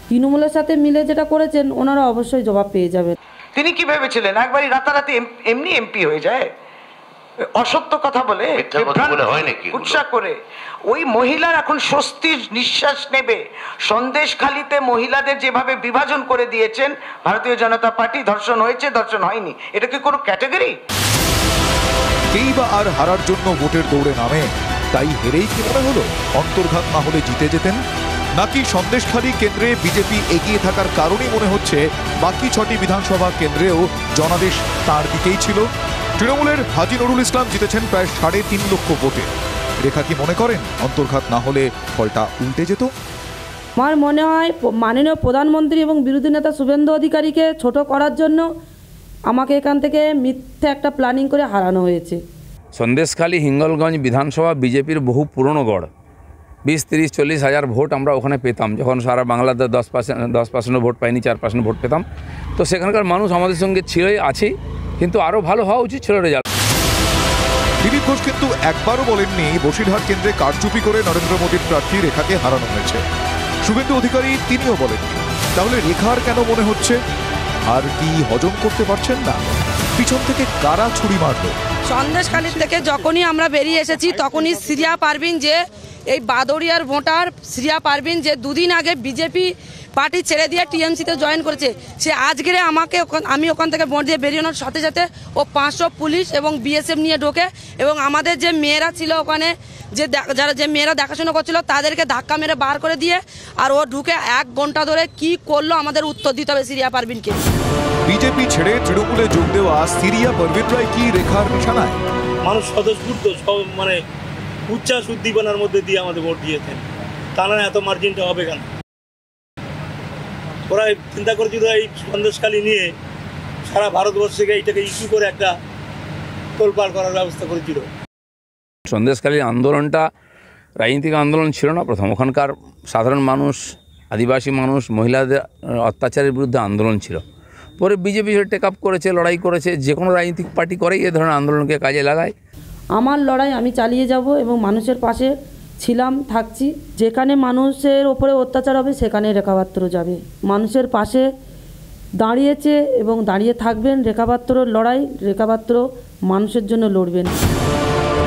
তৃণমূলের সাথে মিলে যেটা করেছেন, ওনারা অবশ্যই জবাব পেয়ে যাবেন। তিনি কি ভেবেছিলেন একবারই রাতারাতি এমনি এমপি হয়ে যায়? অসত্য কথা বলে উৎসাহ করে ওই মহিলার এখন স্বস্তির নিঃশ্বাস নেবে। সন্দেশখালিতে মহিলাদের যেভাবে বিভাজন করে দিয়েছেন ভারতীয় জনতা পার্টি, ধর্ষণ হয়েছে ধর্ষণ হয়নি, এটা কি কোনো ক্যাটাগরি? কেই বা আর হারার জন্য ভোটের দৌড়ে নামে, তাই হেরেই কি মনে হলো অন্তর্ঘাত না হলে জিতে যেতেন? নাকি সন্দেশখালী কেন্দ্রে বিজেপি এগিয়ে থাকার কারণেই মনে হচ্ছে বাকি 6টি বিধানসভা কেন্দ্রেও জনাদেশ তার দিকেই ছিল? তৃণমূলের হাজী নুরুল ইসলাম জিতেছেন প্রায় 3.5 লক্ষ ভোটে। রেখা কি মনে করেন অন্তর্ঘাত না হলে ফলটা উল্টে যেত? আমার মনে হয় মাননীয় প্রধানমন্ত্রী এবং বিরোধী নেতা শুভেন্দু অধিকারীকে ছোট করার জন্য আমাকে এখান থেকে মিথ্যে একটা প্ল্যানিং করে হারানো হয়েছে। সন্দেশখালী হিঙ্গলগঞ্জ বিধানসভা বিজেপির বহু পুরনো গড়। 20-30-40 হাজার ভোট আমরা ওখানে পেতাম, যখন সারা বাংলাতে 10% ভোট পাইনি, 4% ভোট পেতাম। তো সেখানকার মানুষ আমাদের সঙ্গে ছিলই, আছে, কিন্তু আরও ভালো হওয়া উচিত ছিল রেজাল্ট। দিলীপ ঘোষ কিন্তু একবারও বলেননি বসিরহাট কেন্দ্রে কারচুপি করে নরেন্দ্র মোদীর প্রার্থী রেখাকে হারানো হয়েছে। শুভেন্দু অধিকারী তিনিও বলেননি। তাহলে রেখার কেন মনে হচ্ছে? আর কি হজম করতে পারছেন না? পিছন থেকে কারা ছুরি মারল? সন্দেশখালী থেকে যখনই আমরা বেরিয়ে এসেছি তখনই শ্রিয়া পারভিন, যে এই বাদরিয়ার ভোটার শ্রিয়া পারভিন, যে দুদিন আগে বিজেপি পার্টি ছেড়ে দিয়ে টিএমসিতে জয়েন করেছে, সে আজকে আমি ওখান থেকে ভোট দিয়ে বেরিয়ে সাথে সাথে ও 500 পুলিশ এবং বিএসএফ নিয়ে ঢোকে এবং আমাদের যে মেয়েরা ছিল ওখানে, যে মেয়েরা দেখাশোনা করছিল তাদেরকে ধাক্কা মেরে বার করে দিয়ে, আর ও ঢুকে 1 ঘন্টা ধরে কি করলো আমাদের উত্তর দিতে হবে শ্রিয়া পারভিনকে। বিজেপি ছেড়ে তৃণমূলে যোগ দেওয়া শ্রিয়া পারভিনরাই কি রেখার নিশানায়? মানুষ স্বতঃস্ফূর্ত মানে উচ্ছ্বাস উদ্দীপনার মধ্যে দিয়ে আমাদের ভোট দিয়েছেন, তা না এত মার্জিনটা হবে কেন? ওরা চিন্তা করেছিল এই সন্দেশখালী নিয়ে সারা ভারতবর্ষকে এইটাকে ইস্যু করে একটা তোলপাড় করার ব্যবস্থা করেছিল। সন্দেশখালীর আন্দোলনটা রাজনৈতিক আন্দোলন ছিল না প্রথম। ওখানকার সাধারণ মানুষ, আদিবাসী মানুষ, মহিলাদের অত্যাচারের বিরুদ্ধে আন্দোলন ছিল। পরে বিজেপি টেক আপ করেছে, লড়াই করেছে। যে কোনো রাজনৈতিক পার্টি করেই এ ধরনের আন্দোলনকে কাজে লাগায়। আমার লড়াই আমি চালিয়ে যাব এবং মানুষের পাশে ছিলাম, থাকছি। যেখানে মানুষের ওপরে অত্যাচার হবে সেখানে রেখা পাত্র যাবে। মানুষের পাশে দাঁড়িয়েছে এবং দাঁড়িয়ে থাকবেন। রেখা পাত্রর লড়াই, রেখা পাত্র মানুষের জন্য লড়বেন।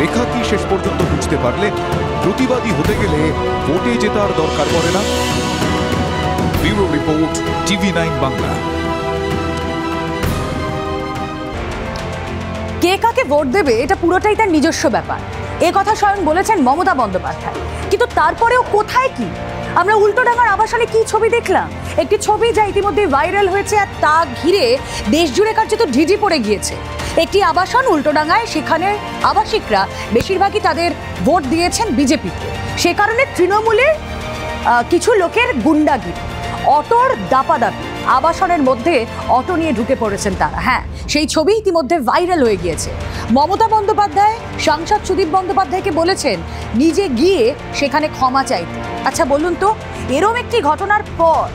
রেখা কি শেষ পর্যন্ত বুঝতে পারলেন প্রতিবাদী হতে গেলে ভোটে জেতার দরকার পড়ে না? Bureau report, TV9 Bangla. কে কাকে ভোট দেবে এটা পুরোটাই তার নিজস্ব ব্যাপার, এ কথা স্বয়ং বলেছেন মমতা বন্দ্যোপাধ্যায়। কিন্তু তারপরেও কোথায় কি? আমরা উল্টোডাঙ্গার আবাসনে কি ছবি দেখলাম? একটি ছবি যা ইতিমধ্যে ভাইরাল হয়েছে, আর তা ঘিরে দেশ জুড়ে কার্যত ঢিঢি পড়ে গিয়েছে। একটি আবাসন উল্টোডাঙ্গায়, সেখানে আবাসিকরা বেশিরভাগই তাদের ভোট দিয়েছেন বিজেপিকে। সে কারণে তৃণমূলের কিছু লোকের গুন্ডাগিরি, অটোর দাপাদাপি, আবাসনের মধ্যে অটো নিয়ে ঢুকে পড়েছেন তারা। হ্যাঁ, সেই ছবি ইতিমধ্যে ভাইরাল হয়ে গিয়েছে। মমতা বন্দ্যোপাধ্যায় সাংসদ সুদীপ বন্দ্যোপাধ্যায়কে বলেছেন নিজে গিয়ে সেখানে ক্ষমা চাইতে। আচ্ছা বলুন তো, এরম একটি ঘটনার পর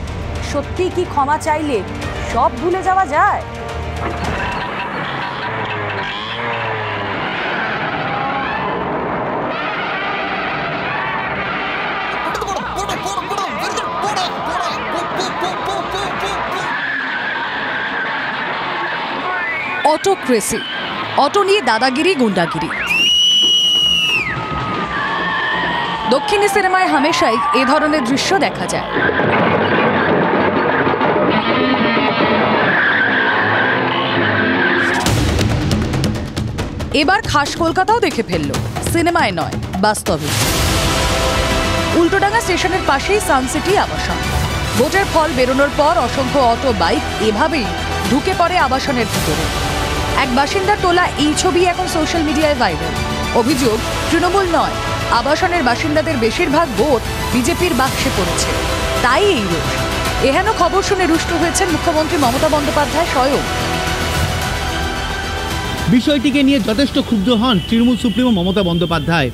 সত্যি কি ক্ষমা চাইলে সব ভুলে যাওয়া যায়? অটোক্রেসি, অটো নিয়ে দাদাগিরি, গুন্ডাগিরি। দক্ষিণী সিনেমায় হামেশাই এ ধরনের দৃশ্য দেখা যায়। এবার খাস কলকাতাও দেখে ফেলল, সিনেমায় নয় বাস্তবে। উল্টোডাঙ্গা স্টেশনের পাশেই সানসিটি আবাসন। ভোটের ফল বেরোনোর পর অসংখ্য অটো, বাইক এভাবেই ঢুকে পড়ে আবাসনের ভিতরে। এক বাসিন্দার তোলা এই ছবি এখন সোশ্যাল মিডিয়ায় ভাইরাল। অভিযোগ, তৃণমূল নয়, আবাসনের বাসিন্দাদের বেশিরভাগ ভোট বিজেপির বাক্সে পড়েছে, তাই এই রোষ। এহেন খবর শুনে রুষ্ট হয়েছেন মুখ্যমন্ত্রী মমতা বন্দ্যোপাধ্যায় স্বয়ং। বিষয়টিকে নিয়ে যথেষ্ট ক্ষুব্ধ হন তৃণমূল সুপ্রিমো মমতা বন্দ্যোপাধ্যায়।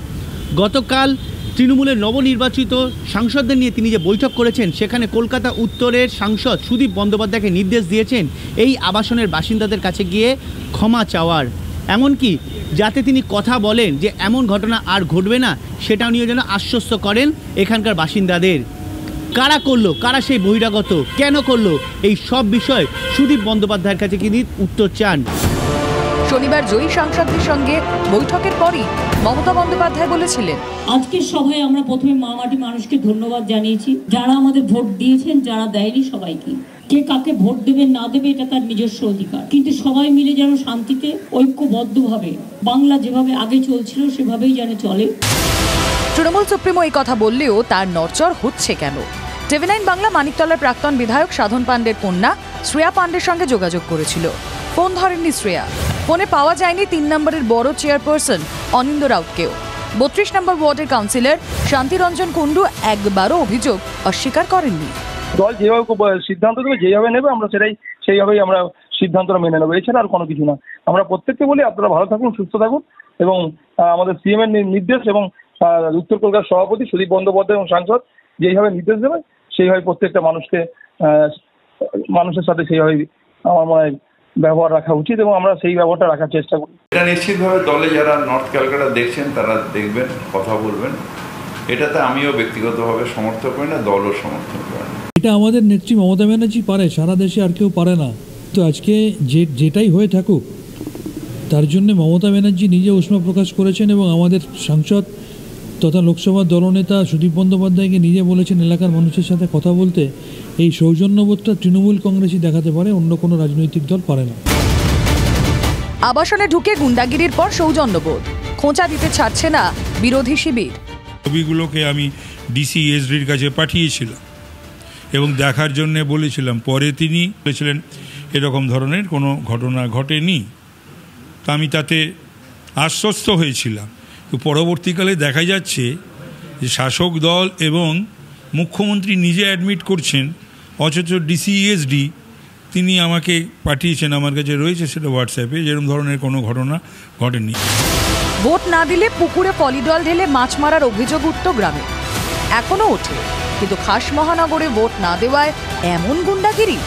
গতকাল তৃণমূলের নবনির্বাচিত সাংসদদের নিয়ে তিনি যে বৈঠক করেছেন, সেখানে কলকাতা উত্তরের সাংসদ সুদীপ বন্দ্যোপাধ্যায়কে নির্দেশ দিয়েছেন এই আবাসনের বাসিন্দাদের কাছে গিয়ে ক্ষমা চাওয়ার, এমনকি যাতে তিনি কথা বলেন যে এমন ঘটনা আর ঘটবে না, সেটাও নিয়ে যেন আশ্বস্ত করেন এখানকার বাসিন্দাদের। কারা করলো, কারা সেই বহিরাগত, কেন করলো, এই সব বিষয় সুদীপ বন্দ্যোপাধ্যায়ের কাছে তিনি উত্তর চান। শনিবার জয়ী সাংসদদের সঙ্গে বৈঠকের পরই মমতা বন্দ্যোপাধ্যায় বলেছিলেন, আজকের সভায় আমরা প্রথমে মামাটি মানুষকে ধন্যবাদ জানিয়েছি, যারা আমাদের ভোট দিয়েছেন, যারা দেয়নি সবাইকে। কে কাকে ভোট দেবে না দেবে এটা তার নিজস্ব অধিকার, কিন্তু সবাই মিলে যেন শান্তিতে ঐক্যবদ্ধভাবে বাংলা যেভাবে আগে চলছিল সেভাবেই যেন চলে। তৃণমূল সুপ্রিমো এই কথা বললেও তার নড়চড় হচ্ছে কেন? টিভি9 বাংলা মানিকতলার প্রাক্তন বিধায়ক সাধন পাণ্ডের কন্যা শ্রেয়া পাণ্ডের সঙ্গে যোগাযোগ করেছিল। ফোন ধরেননি শ্রেয়া। ফোনে পাওয়া যায়নি 3 নম্বরের বড় চেয়ারপারসন অনিন্দ রাউতকেও। 32 নম্বর ওয়ার্ডের কাউন্সিলর শান্তিরঞ্জন কুণ্ডু একবারও অভিযোগ অস্বীকার করেননি। দল যেভাবে সিদ্ধান্ত দেবে, যেভাবে নেবে আমরা সেইভাবেই আমরা সিদ্ধান্তটা মেনে নেবো, এছাড়া আর কোনো কিছু না। আমরা প্রত্যেককে বলি আপনারা ভালো থাকুন, সুস্থ থাকুন, এবং আমাদের সিএম এর নির্দেশ এবং উত্তর কলকাতার সভাপতি সুদীপ বন্দ্যোপাধ্যায় এবং সাংসদ যেইভাবে নির্দেশ দেবে সেইভাবে প্রত্যেকটা মানুষের সাথে সেইভাবে আমার মনে হয় ব্যবহার রাখা উচিত, এবং আমরা সেই ব্যবহারটা রাখার চেষ্টা করি। এটা নিশ্চিতভাবে দলে যারা নর্থ ক্যালকাটা দেখছেন তারা দেখবেন, কথা বলবেন। এটাতে আমিও ব্যক্তিগতভাবে সমর্থন করি না, দলও সমর্থন করে না। এটা আমাদের নেত্রী মমতা ব্যানার্জি পারে, সারা দেশে আর কেউ পারে না। তো আজকে যেটাই হয়ে থাকুক তার জন্য মমতা ব্যানার্জি নিজে উষ্মা প্রকাশ করেছেন, এবং আমাদের সাংসদ তথা লোকসভার দলনেতা সুদীপ বন্দ্যোপাধ্যায়কে নিজে বলেছেন এলাকার মানুষের সাথে কথা বলতে। এই সৌজন্যবোধটা তৃণমূল কংগ্রেসই দেখাতে পারে, অন্য কোনো রাজনৈতিক দল পারে না। আবাসনে ঢুকে গুন্ডাগিরির পর সৌজন্যবোধ, খোঁচা দিতে ছাড়ছে না বিরোধী শিবির। ছবিগুলোকে আমি ডিসি এসডির কাছে পাঠিয়েছিলাম এবং দেখার জন্য বলেছিলাম। পরে তিনি বলেছিলেন এরকম ধরনের কোনো ঘটনা ঘটেনি। তো আমি তাতে আশ্বস্ত হয়েছিলাম। তো পরবর্তীকালে দেখা যাচ্ছে যে শাসক দল এবং মুখ্যমন্ত্রী নিজে অ্যাডমিট করছেন, অথচ ডিসিএসডি তিনি আমাকে পাঠিয়েছেন, আমার কাছে রয়েছে সেটা হোয়াটসঅ্যাপে, যেরকম ধরনের কোনো ঘটনা ঘটেনি। ভোট না দিলে পুকুরে পলিডল ঢেলে মাছ মারার অভিযোগ উঠত গ্রামে, এখনো ওঠে। কিন্তু খাস মহানগরে ভোট না দেওয়ায় এমন গুন্ডাগিরি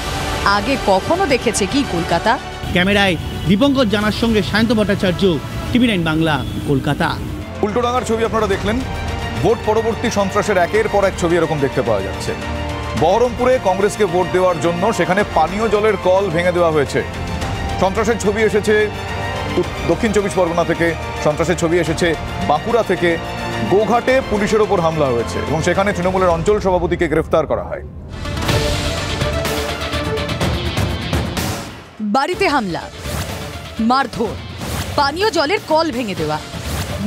আগে কখনো দেখেছে কি কলকাতা? ক্যামেরায় দীপঙ্কর জানার সঙ্গে সায়ন্ত ভট্টাচার্য, টিভি9 বাংলা, কলকাতা। উল্টোডাঙার ছবি আপনারা দেখলেন। ভোট পরবর্তী সন্ত্রাসের একের পর এক ছবি এরকম দেখতে পাওয়া যাচ্ছে। বহরমপুরে কংগ্রেসকে ভোট দেওয়ার জন্য সেখানে পানীয় জলের কল ভেঙে দেওয়া হয়েছে। সন্ত্রাসের ছবি এসেছে দক্ষিণ 24 পরগনা থেকে, সন্ত্রাসের ছবি এসেছে বাঁকুড়া থেকে। গোঘাটে পুলিশের ওপর হামলা হয়েছে এবং সেখানে তৃণমূলের অঞ্চল সভাপতিকে গ্রেফতার করা হয়। বাড়িতে হামলা, মারধর, পানীয় জলের কল ভেঙে দেওয়া,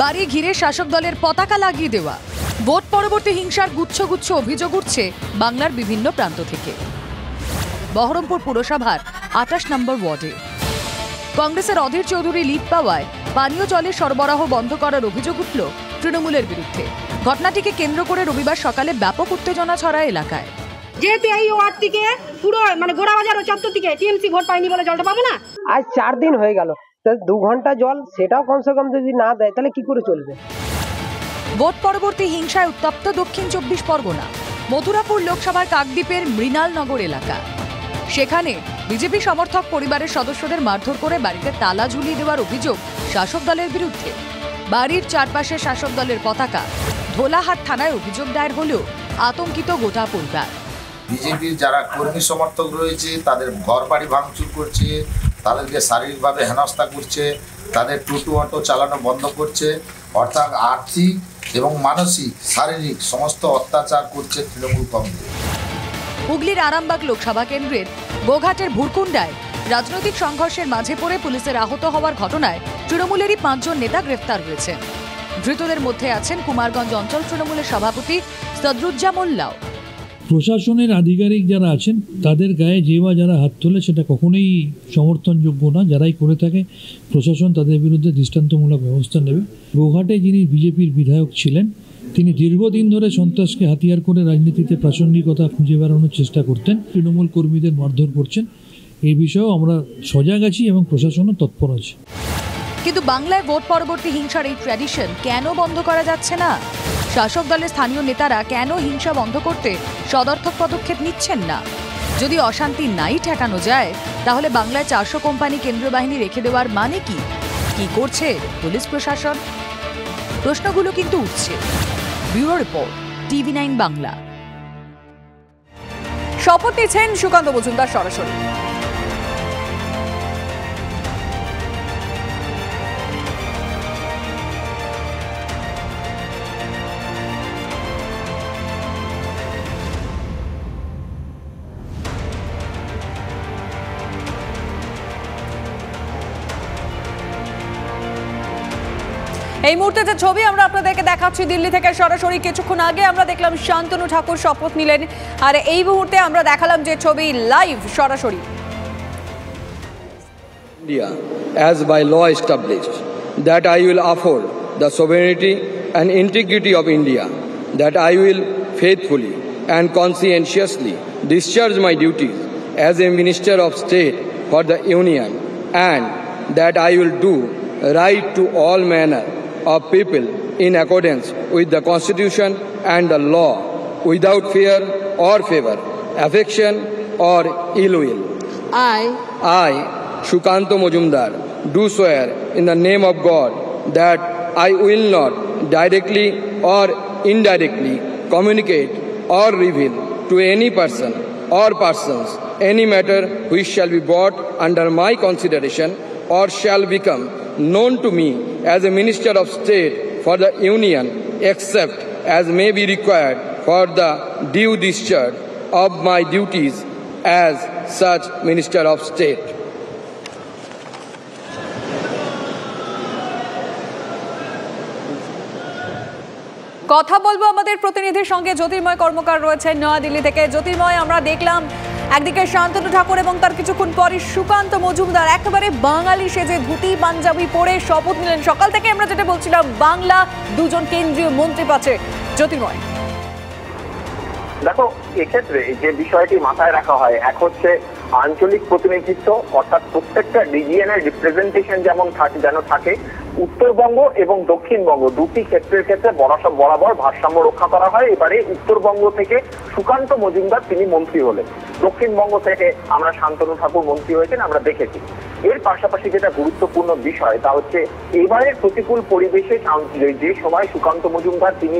বাড়ি ঘিরে শাসক দলের পতাকা লাগিয়ে দেওয়া। ভোট পরবর্তী হিংসার গুচ্ছ গুচ্ছ অভিযোগ উঠছে বাংলার বিভিন্ন প্রান্ত থেকে। বহরমপুর পুরসভার 28 নম্বর ওয়ার্ডে কংগ্রেসের অধীর চৌধুরী লিড পাওয়ায় পানীয় জলের সরবরাহ বন্ধ করার অভিযোগ উঠল তৃণমূলের বিরুদ্ধে। ঘটনাটিকে কেন্দ্র করে রবিবার সকালে ব্যাপক উত্তেজনা ছড়ায় এলাকায়। যেহেতু এই ওয়ার্ড থেকে পুরো গোড়াবাজার ও চত্বর থেকে টিএমসি ভোট পায়নি বলে জলটা পাবো না। আজ 4 দিন হয়ে গেল, 2 ঘন্টা জল সেটাও কমসে কম যদি না দেয় তাহলে কি করে চলবে? ভোট পরবর্তী হিংসায় উত্তপ্ত দক্ষিণ 24 পরগনা মথুরাপুর লোকসভার কাকদ্বীপের মৃণালনগর এলাকা। সেখানে বিজেপি সমর্থক পরিবারের সদস্যদের মারধর করে বাড়িতে তালা ঝুলিয়ে দেওয়ার অভিযোগ শাসক দলের বিরুদ্ধে। বাড়ির চারপাশে শাসক দলের পতাকা। ধোলাহাট থানায় অভিযোগ দায়ের হলেও আতঙ্কিত গোটা পরিবার। বিজেপির যারা কর্মী সমর্থক রয়েছে তাদের ঘর বাড়ি ভাঙচুর করছে, তাদেরকে শারীরিকভাবে হেনস্থা করছে, তাদের টোটো অটো চালানো বন্ধ করছে, অর্থাৎ আর্থিক এবং মানসিক শারীরিক সমস্ত অত্যাচার করছে তৃণমূল কংগ্রেস। হুগলির আরামবাগ লোকসভা কেন্দ্রের গোঘাটের ভুরকুন্ডায় রাজনৈতিক সংঘর্ষের মাঝে পড়ে পুলিশের আহত হওয়ার ঘটনায় তৃণমূলেরই 5 জন নেতা গ্রেফতার হয়েছেন। ধৃতদের মধ্যে আছেন কুমারগঞ্জ অঞ্চল তৃণমূলের সভাপতি সদরুজ্জা মোল্লাও। প্রশাসনের আধিকারিক যারা আছেন তাদের গায়ে যে বা যারা হাত তোলে সেটা কখনোই সমর্থনযোগ্য না। যারাই করে থাকে প্রশাসন তাদের বিরুদ্ধে দৃষ্টান্তমূলক ব্যবস্থা নেবে। গোঘাটে যিনি বিজেপির বিধায়ক ছিলেন তিনি দীর্ঘদিন ধরে সন্ত্রাসকে হাতিয়ার করে রাজনীতিতে প্রাসঙ্গিকতা খুঁজে বেড়ানোর চেষ্টা করতেন। তৃণমূল কর্মীদের মারধর করছেন, এই বিষয়েও আমরা সজাগ আছি এবং প্রশাসনও তৎপর আছে। কিন্তু বাংলায় ভোট পরবর্তী হিংসার এই ট্র্যাডিশন কেন বন্ধ করা যাচ্ছে না? শাসক দলের স্থানীয় নেতারা কেন হিংসা বন্ধ করতে সদর্থক পদক্ষেপ নিচ্ছেন না? যদি অশান্তি নাই ঠেকানো যায় তাহলে বাংলায় 400 কোম্পানি কেন্দ্রীয় বাহিনী রেখে দেওয়ার মানে কি? কি করছে পুলিশ প্রশাসন? প্রশ্নগুলো কিন্তু উঠছে। Bureau report, TV9 Bangla. শপথ নিচ্ছেন সুকান্ত মজুমদার সরাসরি। এই মুহূর্তে যে ছবি আমরা আপনাদেরকে দেখাচ্ছি দিল্লি থেকে সরাসরি, কিছুক্ষণ আগে আমরা দেখলাম শান্তনু ঠাকুর শপথ নিলেন, আর এই মুহূর্তে আমরা দেখালাম যে ছবি লাইভ সরাসরি। India, as by law established, that I will uphold the sovereignty and integrity of India, that I will faithfully and conscientiously discharge my duties as a Minister of State for the Union, and that I will do right to all manner of people in accordance with the Constitution and the law, without fear or favor, affection or ill will. I, Shukanto Majumdar, do swear in the name of God that I will not directly or indirectly communicate or reveal to any person or persons any matter which shall be brought under my consideration or shall become known to me as a Minister of State for the Union, except as may be required for the due discharge of my duties as such Minister of State. কথা বলবো আমাদের প্রতিনিধির সঙ্গে, জ্যোতির্ময় কর্মকার রয়েছেন নয়াদিল্লি থেকে। জ্যোতির্ময়, আমরা দেখলাম একদিকে শান্তনু ঠাকুর এবং তার কিছুক্ষণ পরে সুকান্ত মজুমদার একেবারে বাঙালি সেজে ধুতি পাঞ্জাবি পরে শপথ নিলেন। সকাল থেকে আমরা যেটা বলছিলাম, বাংলা দুজন কেন্দ্রীয় মন্ত্রী পাচ্ছে। জ্যোতির্ময়, দেখো, এক্ষেত্রে যে বিষয়টি মাথায় রাখা হয়, এক হচ্ছে আঞ্চলিক প্রতিনিধিত্ব, অর্থাৎ প্রত্যেকটা রিজিয়নের রিপ্রেজেন্টেশন যেন থাকে। উত্তরবঙ্গ এবং দক্ষিণবঙ্গ দুটি ক্ষেত্রের ক্ষেত্রে বরাবর ভারসাম্য রক্ষা করা হয়। এবারে উত্তরবঙ্গ থেকে সুকান্ত মজুমদার তিনি মন্ত্রী হলেন, দক্ষিণবঙ্গ থেকে আমরা শান্তনু ঠাকুর মন্ত্রী হয়েছেন আমরা দেখেছি। এর পাশাপাশি যেটা গুরুত্বপূর্ণ বিষয় তা হচ্ছে এবারের প্রতিকূল পরিবেশে যে সময় সুকান্ত মজুমদার তিনি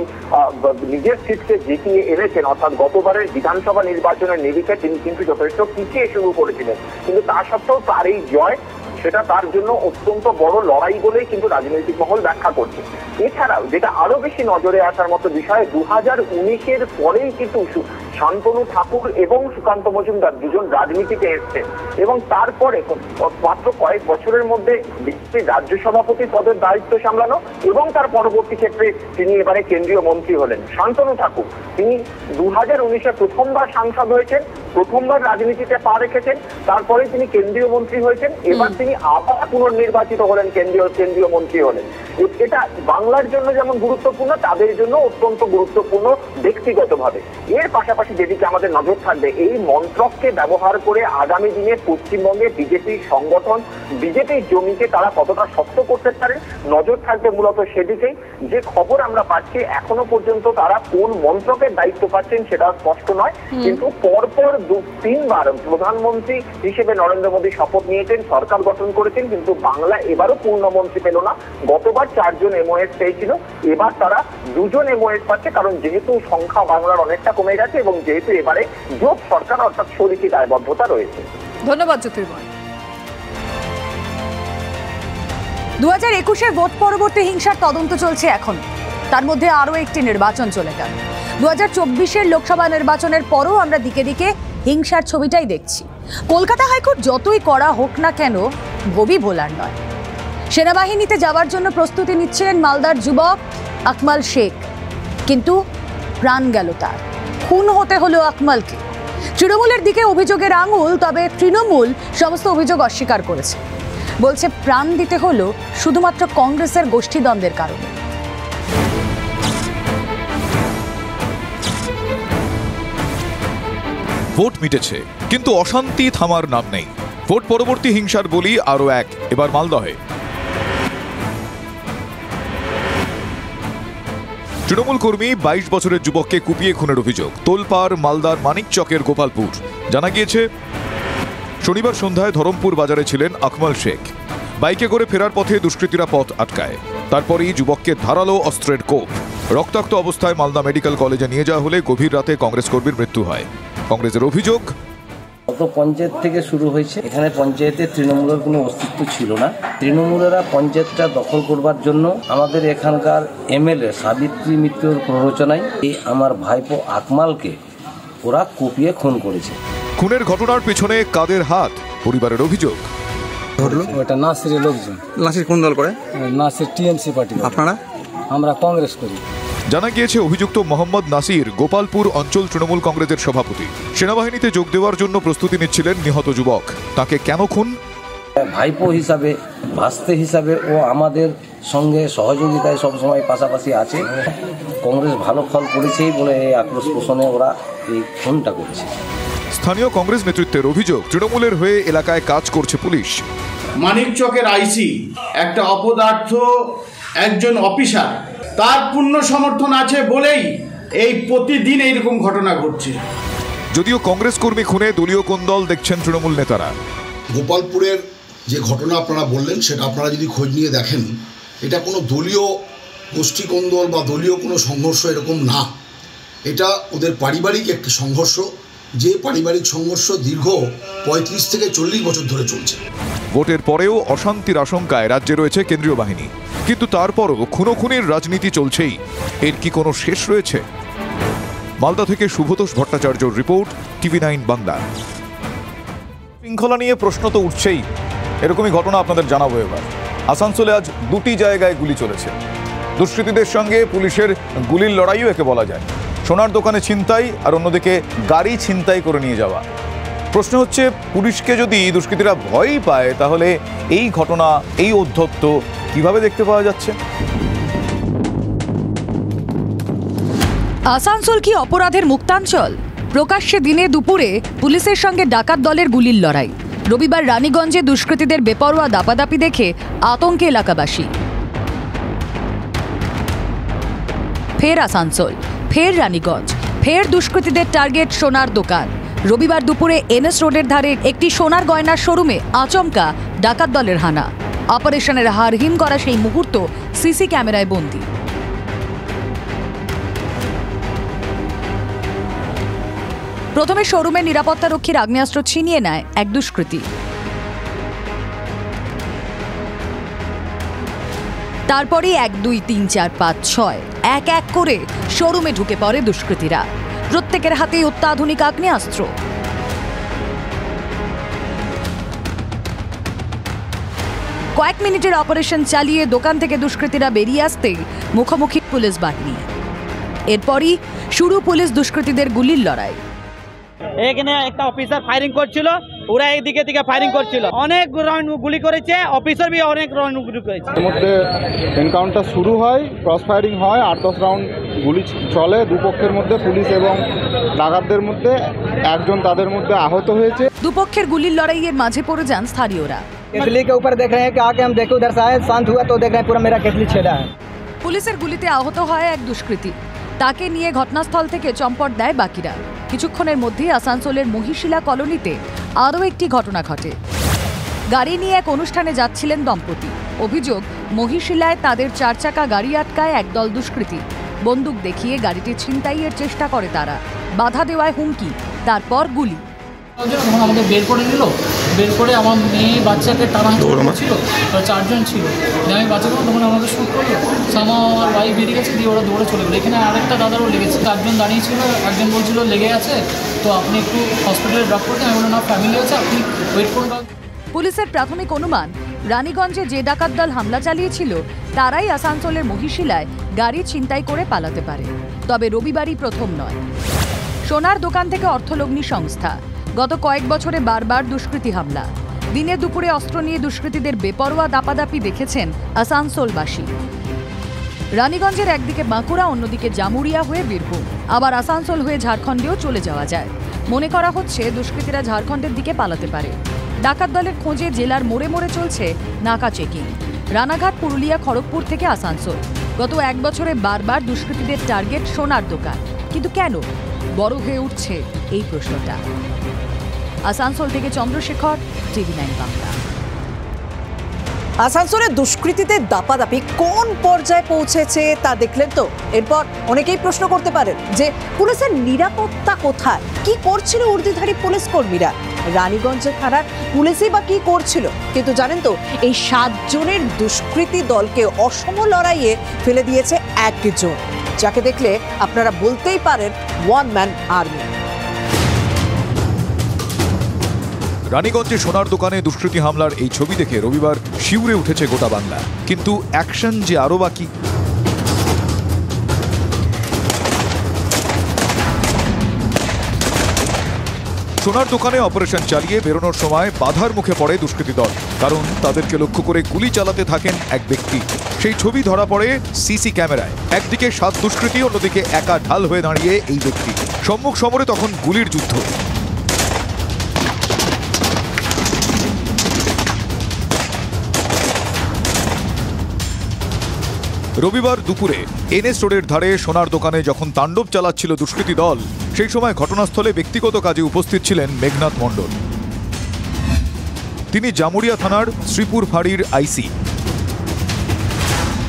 নিজের সিটকে জিতিয়ে এনেছেন, অর্থাৎ গতবারের বিধানসভা নির্বাচনের নিরিখে তিনি কিন্তু যথেষ্ট পিছিয়ে শুরু করেছিলেন, কিন্তু তা সত্ত্বেও তার এই জয় সেটা তার জন্য অত্যন্ত বড় লড়াই বলেই কিন্তু রাজনৈতিক মহল ব্যাখ্যা করছে। এছাড়াও যেটা আরো বেশি নজরে আসার মতো বিষয়, 2019-এর পরেই কিন্তু শান্তনু ঠাকুর এবং সুকান্ত মজুমদার দুজন রাজনীতিতে এসছেন এবং তারপরে মাত্র কয়েক বছরের মধ্যে রাজ্য সভাপতি পদের দায়িত্ব সামলানো এবং তার পরবর্তী ক্ষেত্রে তিনি এবারে কেন্দ্রীয় মন্ত্রী হলেন। শান্তনু ঠাকুর তিনি 2019-এ প্রথমবার সাংসদ হয়েছেন, প্রথমবার রাজনীতিতে পা রেখেছেন, তারপরে তিনি কেন্দ্রীয় মন্ত্রী হয়েছেন, এবার তিনি আবার পুনর্নির্বাচিত হলেন, কেন্দ্রীয় মন্ত্রী হলেন। এটা বাংলার জন্য যেমন গুরুত্বপূর্ণ, তাদের জন্য অত্যন্ত গুরুত্বপূর্ণ ব্যক্তিগতভাবে। এর পাশাপাশি যেদিকে আমাদের নজর থাকবে, এই মন্ত্রককে ব্যবহার করে আগামী দিনে পশ্চিমবঙ্গে বিজেপির সংগঠন, বিজেপির জমিকে তারা কতটা শক্ত করতে পারে, নজর থাকবে মূলত সেদিকেই। যে খবর আমরা পাচ্ছি, এখনো পর্যন্ত তারা কোন মন্ত্রকের দায়িত্ব পাচ্ছেন সেটা স্পষ্ট নয়, কিন্তু পরপর 2-3বার প্রধানমন্ত্রী হিসেবে নরেন্দ্র মোদী শপথ নিয়েছেন, সরকার গঠন করেছেন, কিন্তু বাংলা এবারও পূর্ণমন্ত্রী পেল না। গতবার 4 জন এমওএস পেয়েছিল, এবার তারা 2 জন এমওএস পাচ্ছে, কারণ যেহেতু সংখ্যা বাংলার অনেকটা কমে গেছে এবং যেহেতু এবারে জোট সরকার অর্থাৎ শরিকি দায়বদ্ধতা রয়েছে। ধন্যবাদ জ্যোতির্ময়। 2021-এর ভোট পরবর্তী হিংসার তদন্ত চলছে এখন, তার মধ্যে আরও একটি নির্বাচন চলে গেল। 2024-এর লোকসভা নির্বাচনের পরও আমরা দিকে দিকে হিংসার ছবিটাই দেখছি। কলকাতা হাইকোর্ট যতই কড়া হোক না কেন, ববি ভোলার নয়। সেনাবাহিনীতে যাওয়ার জন্য প্রস্তুতি নিচ্ছিলেন মালদার যুবক আকমাল শেখ, কিন্তু প্রাণ গেল তার। খুন হতে হলো আকমালকে। তৃণমূলের দিকে অভিযোগের আঙুল, তবে তৃণমূল সমস্ত অভিযোগ অস্বীকার করেছে, বলছে প্রাণ দিতে হলো শুধুমাত্র কংগ্রেসের গোষ্ঠীদ্বন্দ্বের কারণে। ভোট মিটেছে, কিন্তু অশান্তি থামার নাম নেই। ভোট পরবর্তী হিংসার বলি আরও এক, এবার মালদহে। তৃণমূল কর্মী 22 বছরের যুবককে কুপিয়ে খুনের অভিযোগ। তোলপাড় মালদার মানিকচকের গোপালপুর। জানা গিয়েছে, শনিবার সন্ধ্যায় ধরমপুর বাজারে ছিলেন আকমাল শেখ। বাইকে করে ফেরার পথে দুষ্কৃতীরা পথ আটকায়। তারপরেই যুবককে ধারালো অস্ত্রের কোপ। রক্তাক্ত অবস্থায় মালদা মেডিকেল কলেজে নিয়ে যাওয়া হলে গভীর রাতে কংগ্রেস কর্মীর মৃত্যু হয়। কংগ্রেসের অভিযোগ, গত পঞ্চায়েত থেকে শুরু হয়েছে। এখানে পঞ্চায়েতে তৃণমূলের কোনো অস্তিত্ব ছিল না। তৃণমূলেরা পঞ্চায়েতটা দখল করবার জন্য আমাদের এখানকার এমএলএ সাবিত্রী মিত্রর প্ররোচনায় আমার ভাইপো আকমালকে ওরা কুপিয়ে খুন করেছে। খুনের ঘটনার পিছনে কাদের হাত? পরিবারের অভিযোগ, ঘটলো? ওটা নাসিরের লোকজন। নাসির কোন দল করে? Nasir TMC party. আপনারা? আমরা কংগ্রেস করি। জানা গিয়েছে অভিযুক্ত মোহাম্মদ নাসির গোপালপুর অঞ্চল তৃণমূল কংগ্রেসের সভাপতি। সেনাবাহিনীতে যোগ দেওয়ার জন্য প্রস্তুতি নিচ্ছিলেন নিহত যুবক। তাকে কেন খুন? ভাইপো হিসাবে, ভাস্তে হিসাবে ও আমাদের সঙ্গে সহযোগিতায় সবসময় পাশাপাশি আছে। কংগ্রেস ভালো ফল করেছেই বলে এই আক্রোশ পোষণে ওরা এই খুনটা করছে। স্থানীয় কংগ্রেস নেতৃত্বের অভিযোগ, তৃণমূলের হয়ে এলাকায় কাজ করছে পুলিশ। মানিকচকের আইসি একটা অপদার্থ একজন অফিসার, তার পূর্ণ সমর্থন আছে বলেই এই প্রতিদিন এইরকম ঘটনা ঘটছে। যদিও কংগ্রেস কর্মী খুনে দলীয় কোন্দল দেখছেন তৃণমূল নেতারা। গোপালপুরের যে ঘটনা আপনারা বললেন, সেটা আপনারা যদি খোঁজ নিয়ে দেখেন, এটা কোনো দলীয় গোষ্ঠী কোন্দল বা দলীয় কোনো সংঘর্ষ এরকম না। এটা ওদের পারিবারিক একটি সংঘর্ষ, যে পারিবারিক সংঘর্ষ দীর্ঘ 35 থেকে 40 বছর ধরে চলছে। ভোটের পরেও অশান্তির আশঙ্কায় রাজ্যে রয়েছে কেন্দ্রীয় বাহিনী, কিন্তু তারপরও খুনোখুনির রাজনীতি চলছেই। এর কি কোনো শেষ রয়েছে? মালদা থেকে শুভতোষ ভট্টাচার্যর রিপোর্ট, TV9 বাংলা। শৃঙ্খলা নিয়ে প্রশ্ন তো উঠছেই, এরকমই ঘটনা আপনাদের জানাবো এবার। আসানসোলে আজ দুটি জায়গায় গুলি চলেছে। দুষ্কৃতীদের সঙ্গে পুলিশের গুলির লড়াইও একে বলা যায়। সোনার দোকানে ছিনতাই আর অন্যদিকে গাড়ি ছিনতাই করে নিয়ে যাওয়া। প্রশ্ন হচ্ছে, পুলিশকে যদি দুষ্কৃতীরা ভয়ই পায়, তাহলে এই ঘটনা, এই ঔদ্ধত্য কিভাবে দেখতে পাওয়া যাচ্ছে? আসানসোল কি অপরাধের মুক্তাঞ্চল? প্রকাশ্যে দিনে দুপুরে পুলিশের সঙ্গে ডাকাত দলের গুলির লড়াই। রবিবার রানীগঞ্জে দুষ্কৃতীদের বেপরোয়া দাপাদাপি দেখে আতঙ্কে এলাকাবাসী। ফের আসানসোল, ফের রানীগঞ্জ, ফের দুষ্কৃতীদের টার্গেট সোনার দোকান। রবিবার দুপুরে NS রোডের ধারে একটি সোনার গয়নার শোরুমে আচমকা ডাকাত দলের হানা। অপারেশনের হারহিম করা সেই মুহূর্ত সিসি ক্যামেরায় বন্দী। প্রথমে শোরুমের নিরাপত্তারক্ষীর আগ্নেয়াস্ত্র ছিনিয়ে নেয় এক দুষ্কৃতী। তারপরে 1, 2, 3, 4, 5, 6 এক এক করে শোরুমে ঢুকে পড়ে দুষ্কৃতীরা। প্রত্যেকের হাতেই অত্যাধুনিক আগ্নেয়াস্ত্র। কয়েক মিনিটের অপারেশন চালিয়ে দোকান থেকে দুষ্কৃতীরা বেরিয়ে আসতেই মুখোমুখি পুলিশ বাহিনী। এরপরই শুরু পুলিশ দুষ্কৃতীদের গুলির লড়াই। এখানে একটা অফিসার ফায়ারিং করছিল, ওরা এইদিকে দিকে ফায়ারিং করছিল, অনেক রাউন্ড গুলি করেছে, অফিসার বি অনেক রাউন্ড গুলি করেছে। এর মধ্যে এনকাউন্টার শুরু হয়, ক্রস ফায়ারিং হয়, 8-10 রাউন্ড গুলি চলে দুপক্ষের মধ্যে। পুলিশ এবং ডাকাতদের মধ্যে একজন তাদের মধ্যে আহত হয়েছে। দুপক্ষের গুলির লড়াইয়ের মাঝে পড়ে যান স্থানীয়রা। केतली के ऊपर देख रहे हैं कि आके हम देखे उधर से आए, शांत हुआ तो देख रहे हैं पूरा मेरा केतली छेड़ा है। পুলিশের গুলিতে আহত হয় এক দুষ্কৃতী। তাকে নিয়ে ঘটনাস্থল থেকে চম্পট দেয় বাকিরা। কিছুক্ষণের মধ্যেই আসানসোলের মহিশিলা কলোনিতে আরও একটি ঘটনা ঘটে। গাড়ি নিয়ে এক অনুষ্ঠানে যাচ্ছিলেন দম্পতি। অভিযোগ, মহিশিলায় তাদের 4 চাকা গাড়ি আটকায় একদল দুষ্কৃতী। বন্দুক দেখিয়ে গাড়িটি ছিনতাইয়ের চেষ্টা করে তারা। বাধা দেওয়ায় হুমকি, তারপর গুলি। তখন আমাকে বের করে নিল, বের করে আমার মেয়ে বাচ্চাকে টানা ছিল, 4 জন ছিল। আমি বাচ্চাকে তখন আমাকে শ্যুট করলো, আমার ওয়াইফ বেরিয়ে গেছে, দিয়ে ওরা দৌড়ে চলে গেলো। এখানে আরেকটা দাদারও লেগেছে, 4 জন দাঁড়িয়েছিল। একজন বলছিল লেগে আছে, তো আপনি একটু হসপিটালে ড্রপ করতেন। আমি বললাম না, ফ্যামিলি আছে, আপনি ওয়েট করুন। পুলিশের প্রাথমিক অনুমান, রানীগঞ্জে যে ডাকাত দল হামলা চালিয়েছিল তারাই আসানসোলের মহিশিলায় গাড়ি ছিনতাই করে পালাতে পারে। তবে রবিবারই প্রথম নয়। সোনার দোকান থেকে অর্থলগ্নি সংস্থা। গত কয়েক বছরে বারবার দুষ্কৃতী হামলা। দিনে দুপুরে অস্ত্র নিয়ে দুষ্কৃতীদের বেপরোয়া দাপাদাপি দেখেছেন আসানসোলবাসী। রানীগঞ্জের একদিকে বাঁকুড়া, অন্যদিকে জামুরিয়া হয়ে বীরভূম, আবার আসানসোল হয়ে ঝাড়খণ্ডেও চলে যাওয়া যায়। মনে করা হচ্ছে দুষ্কৃতীরা ঝাড়খণ্ডের দিকে পালাতে পারে। ডাকাত দলের খোঁজে জেলার মোড়ে মোড়ে চলছে নাকা চেকিং। রানাঘাট, পুরুলিয়া, খড়গপুর থেকে আসানসোল। গত 1 বছরে বারবার দুষ্কৃতীদের টার্গেট সোনার দোকান। কিন্তু কেন? বড় হয়ে উঠছে এই প্রশ্নটা। আসানসোল থেকে চন্দ্রশেখর, TV9 বাংলা। আসানসোলে দুষ্কৃতীদের দাপাদাপি কোন পর্যায়ে পৌঁছেছে তা দেখলেন তো। এরপর অনেকেই প্রশ্ন করতে পারেন যে পুলিশের নিরাপত্তা কোথায়? কি করছিল উর্দিধারী পুলিশ কর্মীরা? রানীগঞ্জের থানার পুলিশই বা কি করছিল? কিন্তু জানেন তো, এই 7 জনের দুষ্কৃতী দলকে অসম লড়াইয়ে ফেলে দিয়েছে একজন, যাকে দেখলে আপনারা বলতেই পারেন ওয়ান ম্যান আর্মি। রানীগঞ্জে সোনার দোকানে দুষ্কৃতী হামলার এই ছবি দেখে রবিবার শিউরে উঠেছে গোটা বাংলা, কিন্তু অ্যাকশন যে আরও বাকি। সোনার দোকানে অপারেশন চালিয়ে বেরোনোর সময় বাধার মুখে পড়ে দুষ্কৃতী দল, কারণ তাদেরকে লক্ষ্য করে গুলি চালাতে থাকেন এক ব্যক্তি। সেই ছবি ধরা পড়ে সিসি ক্যামেরায়। একদিকে 7 দুষ্কৃতী, অন্যদিকে একা ঢাল হয়ে দাঁড়িয়ে এই ব্যক্তি। সম্মুখ সমরে তখন গুলির যুদ্ধ। রবিবার দুপুরে এনএস রোডের ধারে সোনার দোকানে যখন তাণ্ডব চালাচ্ছিল দুষ্কৃতী দল, সেই সময় ঘটনাস্থলে ব্যক্তিগত কাজে উপস্থিত ছিলেন মেঘনাথ মণ্ডল। তিনি জামুরিয়া থানার শ্রীপুর ফাঁড়ির আইসি।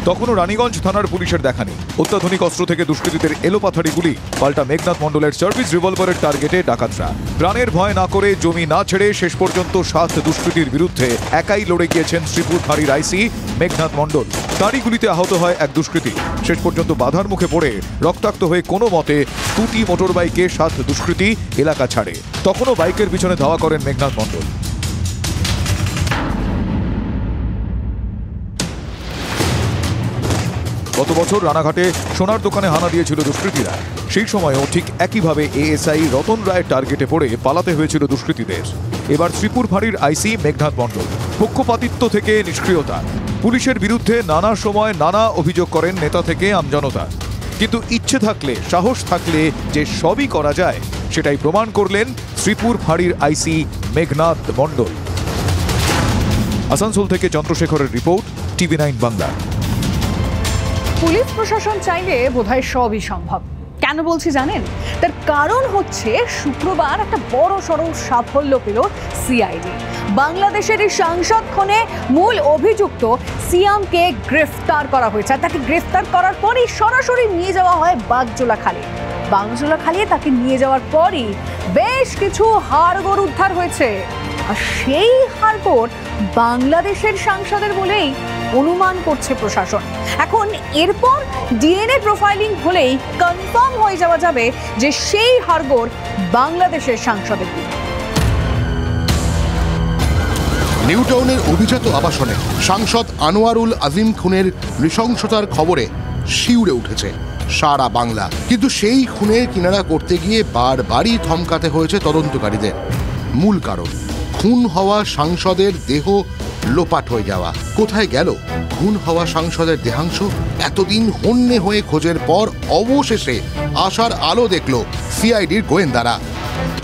তখনও রানীগঞ্জ থানার পুলিশের দেখা নেই। অত্যাধুনিক অস্ত্র থেকে দুষ্কৃতীদের এলোপাথারি গুলি, পাল্টা মেঘনাথ মণ্ডলের সার্ভিস রিভলভারের টার্গেটে ডাকাতরা। প্রাণের ভয় না করে, জমি না ছেড়ে শেষ পর্যন্ত 7 দুষ্কৃতীর বিরুদ্ধে একাই লড়ে গিয়েছেন শ্রীপুর ফাঁড়ির আইসি মেঘনাথ মণ্ডল। তারই গুলিতে আহত হয় এক দুষ্কৃতী। শেষ পর্যন্ত বাধার মুখে পড়ে রক্তাক্ত হয়ে কোনো মতে 2টি মোটর বাইকে 7 দুষ্কৃতী এলাকা ছাড়ে। তখনও বাইকের পিছনে ধাওয়া করেন মেঘনাথ মণ্ডল। গত বছর রানাঘাটে সোনার দোকানে হানা দিয়েছিল দুষ্কৃতীরা। সেই সময়ও ঠিক একইভাবে এএসআই রতন রায়ের টার্গেটে পড়ে পালাতে হয়েছিল দুষ্কৃতীদের। এবার শ্রীপুর ফাঁড়ির আইসি মেঘনাথ মণ্ডল। পক্ষপাতিত্ব থেকে নিষ্ক্রিয়তা, পুলিশের বিরুদ্ধে নানা সময় নানা অভিযোগ করেন নেতা থেকে আমজনতা, কিন্তু ইচ্ছে থাকলে, সাহস থাকলে যে সবই করা যায়, সেটাই প্রমাণ করলেন শ্রীপুর ফাঁড়ির আইসি মেঘনাথ মণ্ডল। আসানসোল থেকে চন্দ্রশেখরের রিপোর্ট, TV9 বাংলা। পুলিশ প্রশাসন চাইলে বোধহয় সবই সম্ভব। কেন বলছি জানেন? তার কারণ হচ্ছে শুক্রবার একটা বড় সড় সাফল্য পেল সিআইডি। বাংলাদেশের এই সাংসদ খুনে মূল অভিযুক্ত সিয়ামকে গ্রেফতার করা হয়েছে। তাকে গ্রেফতার করার পরই সরাসরি নিয়ে যাওয়া হয় বাগজোলা খালে। বাগজোলা খালে তাকে নিয়ে যাওয়ার পরই বেশ কিছু হাড়গোড় উদ্ধার হয়েছে। আর সেই হাড়গোড় বাংলাদেশের সাংসদের বলেই অনুমান করছে প্রশাসন। এখন এরপর ডিএনএ প্রোফাইলিং হলেই কনফার্ম হয়ে যাওয়া যাবে যে সেই হাড়গোড় বাংলাদেশের সাংসদের। নিউ টাউনের অভিজাত আবাসনে সাংসদ আনোয়ারুল আজিম খুনের নৃশংসতার খবরে শিউরে উঠেছে সারা বাংলা। কিন্তু সেই খুনের কিনারা করতে গিয়ে বারবারই থমকাতে হয়েছে তদন্তকারীদের। মূল কারণ, খুন হওয়া সাংসদের দেহ লোপাট হয়ে যাওয়া। কোথায় গেল খুন হওয়া সাংসদের দেহাংশ? এতদিন হন্যে হয়ে খোঁজের পর অবশেষে আশার আলো দেখল সিআইডির গোয়েন্দারা।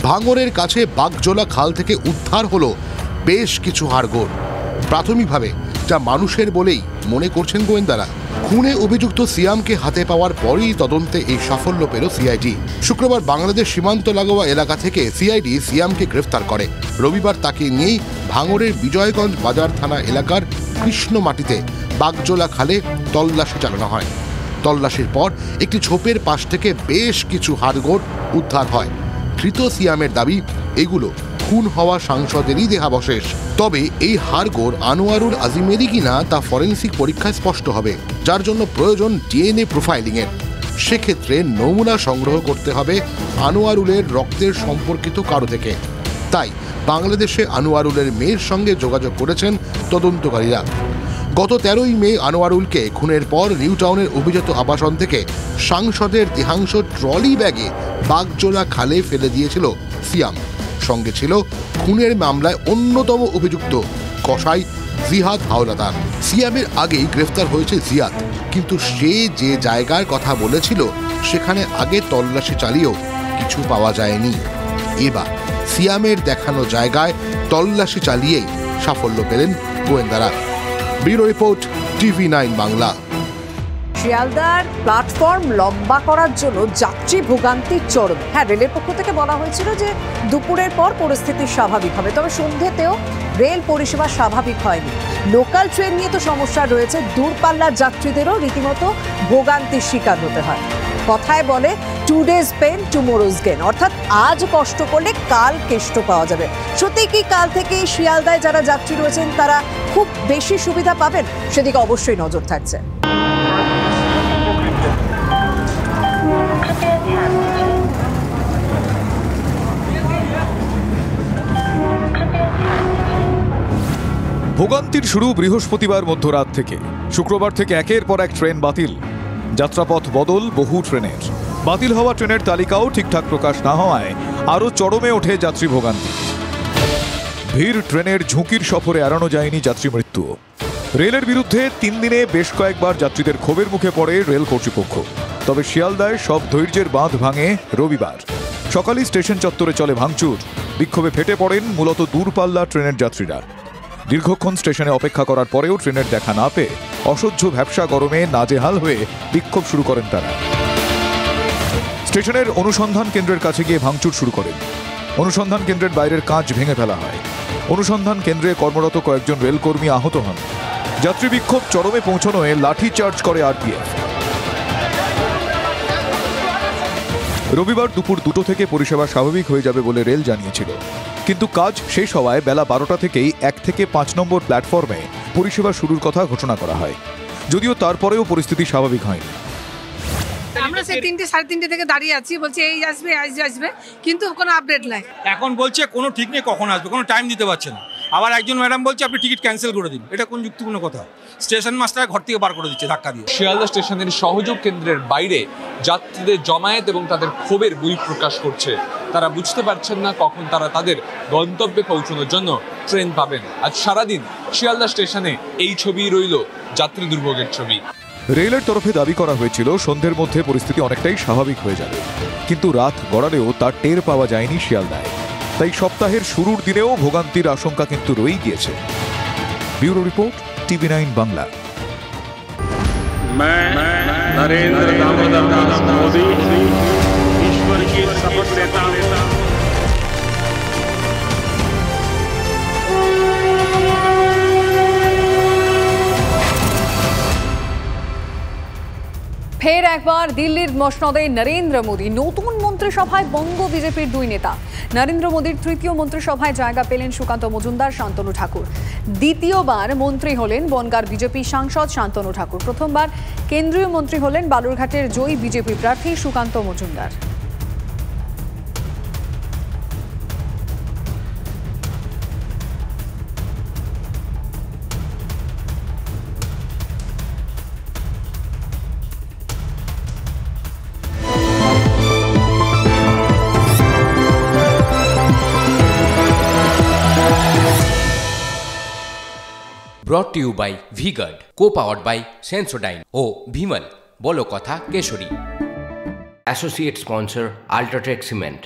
ভাঙরের কাছে বাগজোলা খাল থেকে উদ্ধার হলো বেশ কিছু হাড়গোড়। প্রাথমিকভাবে যা মানুষের বলেই মনে করছেন গোয়েন্দারা। খুনে অভিযুক্ত সিয়ামকে হাতে পাওয়ার পরই তদন্তে এই সাফল্য পেল সিআইডি। শুক্রবার বাংলাদেশ সীমান্ত লাগোয়া এলাকা থেকে সিআইডি সিয়ামকে গ্রেফতার করে। রবিবার তাকে নিয়েই ভাঙরের বিজয়গঞ্জ বাজার থানা এলাকার কৃষ্ণমাটিতে বাগজোলা খালে তল্লাশি চালানো হয়। তল্লাশির পর একটি ঝোপের পাশ থেকে বেশ কিছু হাড়গোড় উদ্ধার হয়। ধৃত সিয়ামের দাবি, এগুলো খুন হওয়া সাংসদেরই দেহাবশেষ। তবে এই হাড়গোড় আনোয়ারুল আজিমেরই কিনা তা ফরেনসিক পরীক্ষায় স্পষ্ট হবে, যার জন্য প্রয়োজন ডিএনএ প্রোফাইলিংয়ের। সেক্ষেত্রে নমুনা সংগ্রহ করতে হবে আনোয়ারুলের রক্তের সম্পর্কিত কারো থেকে। তাই বাংলাদেশে আনোয়ারুলের মেয়ের সঙ্গে যোগাযোগ করেছেন তদন্তকারীরা। গত 13ই মে আনোয়ারুলকে খুনের পর নিউ টাউনের অভিজাত আবাসন থেকে সাংসদের দেহাংশ ট্রলি ব্যাগে বাগজোলা খালে ফেলে দিয়েছিল সিয়াম। সঙ্গে ছিল খুনের মামলায় অন্যতম অভিযুক্ত কসাই জিহাদ হাওলাদার। সিয়ামের আগেই গ্রেফতার হয়েছে জিয়াদ, কিন্তু সে যে জায়গার কথা বলেছিল সেখানে আগে তল্লাশি চালিয়েও কিছু পাওয়া যায়নি। এবার সিয়ামের দেখানো জায়গায় তল্লাশি চালিয়েই সাফল্য পেলেন গোয়েন্দারা। Bureau report, TV9 Bangla. শিয়ালদার প্ল্যাটফর্ম লম্বা করার জন্য যাত্রী ভোগান্তির চরম। হ্যাঁ, রেলের পক্ষ থেকে বলা হয়েছিল যে দুপুরের পর পরিস্থিতি স্বাভাবিক হবে, তবে সন্ধ্যেতেও রেল পরিষেবা স্বাভাবিক হয়নি। লোকাল ট্রেন নিয়ে তো সমস্যা রয়েছে, দূরপাল্লার যাত্রীদেরও রীতিমতো ভোগান্তির শিকার হতে হয়। কথায় বলে 2 days pain tomorrow's gain, অর্থাৎ আজ কষ্ট করলে কাল কেষ্ট পাওয়া যাবে। সত্যি কি কাল থেকে শিয়ালদায় যারা যাত্রী রয়েছেন তারা খুব বেশি সুবিধা পাবেন? সেদিকে অবশ্যই নজর থাকছে। ভোগান্তির শুরু বৃহস্পতিবার মধ্যরাত থেকে। শুক্রবার থেকে একের পর এক ট্রেন বাতিল, যাত্রাপথ বদল বহু ট্রেনের। বাতিল হওয়া ট্রেনের তালিকাও ঠিকঠাক প্রকাশ না হওয়ায় আরও চরমে ওঠে যাত্রী ভোগান্তি। ভিড় ট্রেনের ঝুঁকির সফরে এড়ানো যায়নি যাত্রী মৃত্যু। রেলের বিরুদ্ধে 3 দিনে বেশ কয়েকবার যাত্রীদের ক্ষোভের মুখে পড়ে রেল কর্তৃপক্ষ। তবে শিয়ালদায় সব ধৈর্যের বাঁধ ভাঙে রবিবার। সকালেই স্টেশন চত্বরে চলে ভাঙচুর। বিক্ষোভে ফেটে পড়েন মূলত দূরপাল্লা ট্রেনের যাত্রীরা। দীর্ঘক্ষণ স্টেশনে অপেক্ষা করার পরেও ট্রেনের দেখা না পেয়ে অসহ্য ভ্যাপসা গরমে নাজেহাল হয়ে বিক্ষোভ শুরু করেন তারা। স্টেশনের অনুসন্ধান কেন্দ্রের কাছে গিয়ে ভাঙচুর শুরু করেন। অনুসন্ধান কেন্দ্রের বাইরের কাঁচ ভেঙে ফেলা হয়। অনুসন্ধান কেন্দ্রে কর্মরত কয়েকজন রেলকর্মী আহত হন। যাত্রী বিক্ষোভ চরমে পৌঁছানোয় লাঠি চার্জ করে আরপিএফ। রবিবার দুপুর 2টো থেকে পরিষেবা স্বাভাবিক হয়ে যাবে বলে রেল জানিয়েছিল, কিন্তু কাজ শেষ হওয়ায় বেলা 12টা থেকেই 1 থেকে 5 নম্বর প্ল্যাটফর্মে পরিষেবা শুরুর কথা ঘোষণা করা হয়। যদিও তারপরেও পরিস্থিতি স্বাভাবিক হয়নি। আমরা সেই 3টে সাড়ে 3টে থেকে দাঁড়িয়ে আছি, বলছে এই আসবে আজ আসবে, কিন্তু কোনো আপডেট নাই। এখন বলছে কোনো ঠিক নেই কখন আসবে, কোনো টাইম দিতে পারছে না। আবার একজন ম্যাডাম বলছে আপনি টিকিট ক্যান্সেল করে দিন। এটা কোন যুক্তিপূর্ণ কথা? স্টেশন মাস্টার ঘর থেকে বার করে দিচ্ছে ধাক্কা দিয়ে। শিয়ালদা স্টেশনের সহযোগ কেন্দ্রের বাইরে যাত্রীদের জমায়েত এবং তাদের ক্ষোভের বহিঃপ্রকাশ করছে। তারা বুঝতে পারছেন না কখন তারা তাদের গন্তব্যে পৌঁছানোর জন্য ট্রেন পাবেন। আজ সারাদিন শিয়ালদা স্টেশনে এই ছবি রইল যাত্রী দুর্ভোগের ছবি। রেলের তরফে দাবি করা হয়েছিল সন্ধ্যের মধ্যে পরিস্থিতি অনেকটাই স্বাভাবিক হয়ে যাবে, কিন্তু রাত গড়ালেও তার টের পাওয়া যায়নি শিয়ালদায়। তাই সপ্তাহের শুরুর দিনেও ভোগান্তির আশঙ্কা কিন্তু রয়েই গিয়েছে। Bureau report, TV9 Bangla. Narendra Damodar Das Modi ईश्वर की शपथ लेता हूं। ফের একবার দিল্লির মসনদে নরেন্দ্র মোদী। নতুন মন্ত্রিসভায় বঙ্গ বিজেপির 2 নেতা। নরেন্দ্র মোদীর তৃতীয় মন্ত্রিসভায় জায়গা পেলেন সুকান্ত মজুমদার, শান্তনু ঠাকুর। দ্বিতীয়বার মন্ত্রী হলেন বনগাঁর বিজেপি সাংসদ শান্তনু ঠাকুর। প্রথমবার কেন্দ্রীয় মন্ত্রী হলেন বালুরঘাটের জয়ী বিজেপি প্রার্থী Sukanta Majumdar. Brought to you by V-Guard, co-powered by Sensodyne O Bhimal, বলো কথা Keshari. Associate sponsor Ultratech Cement।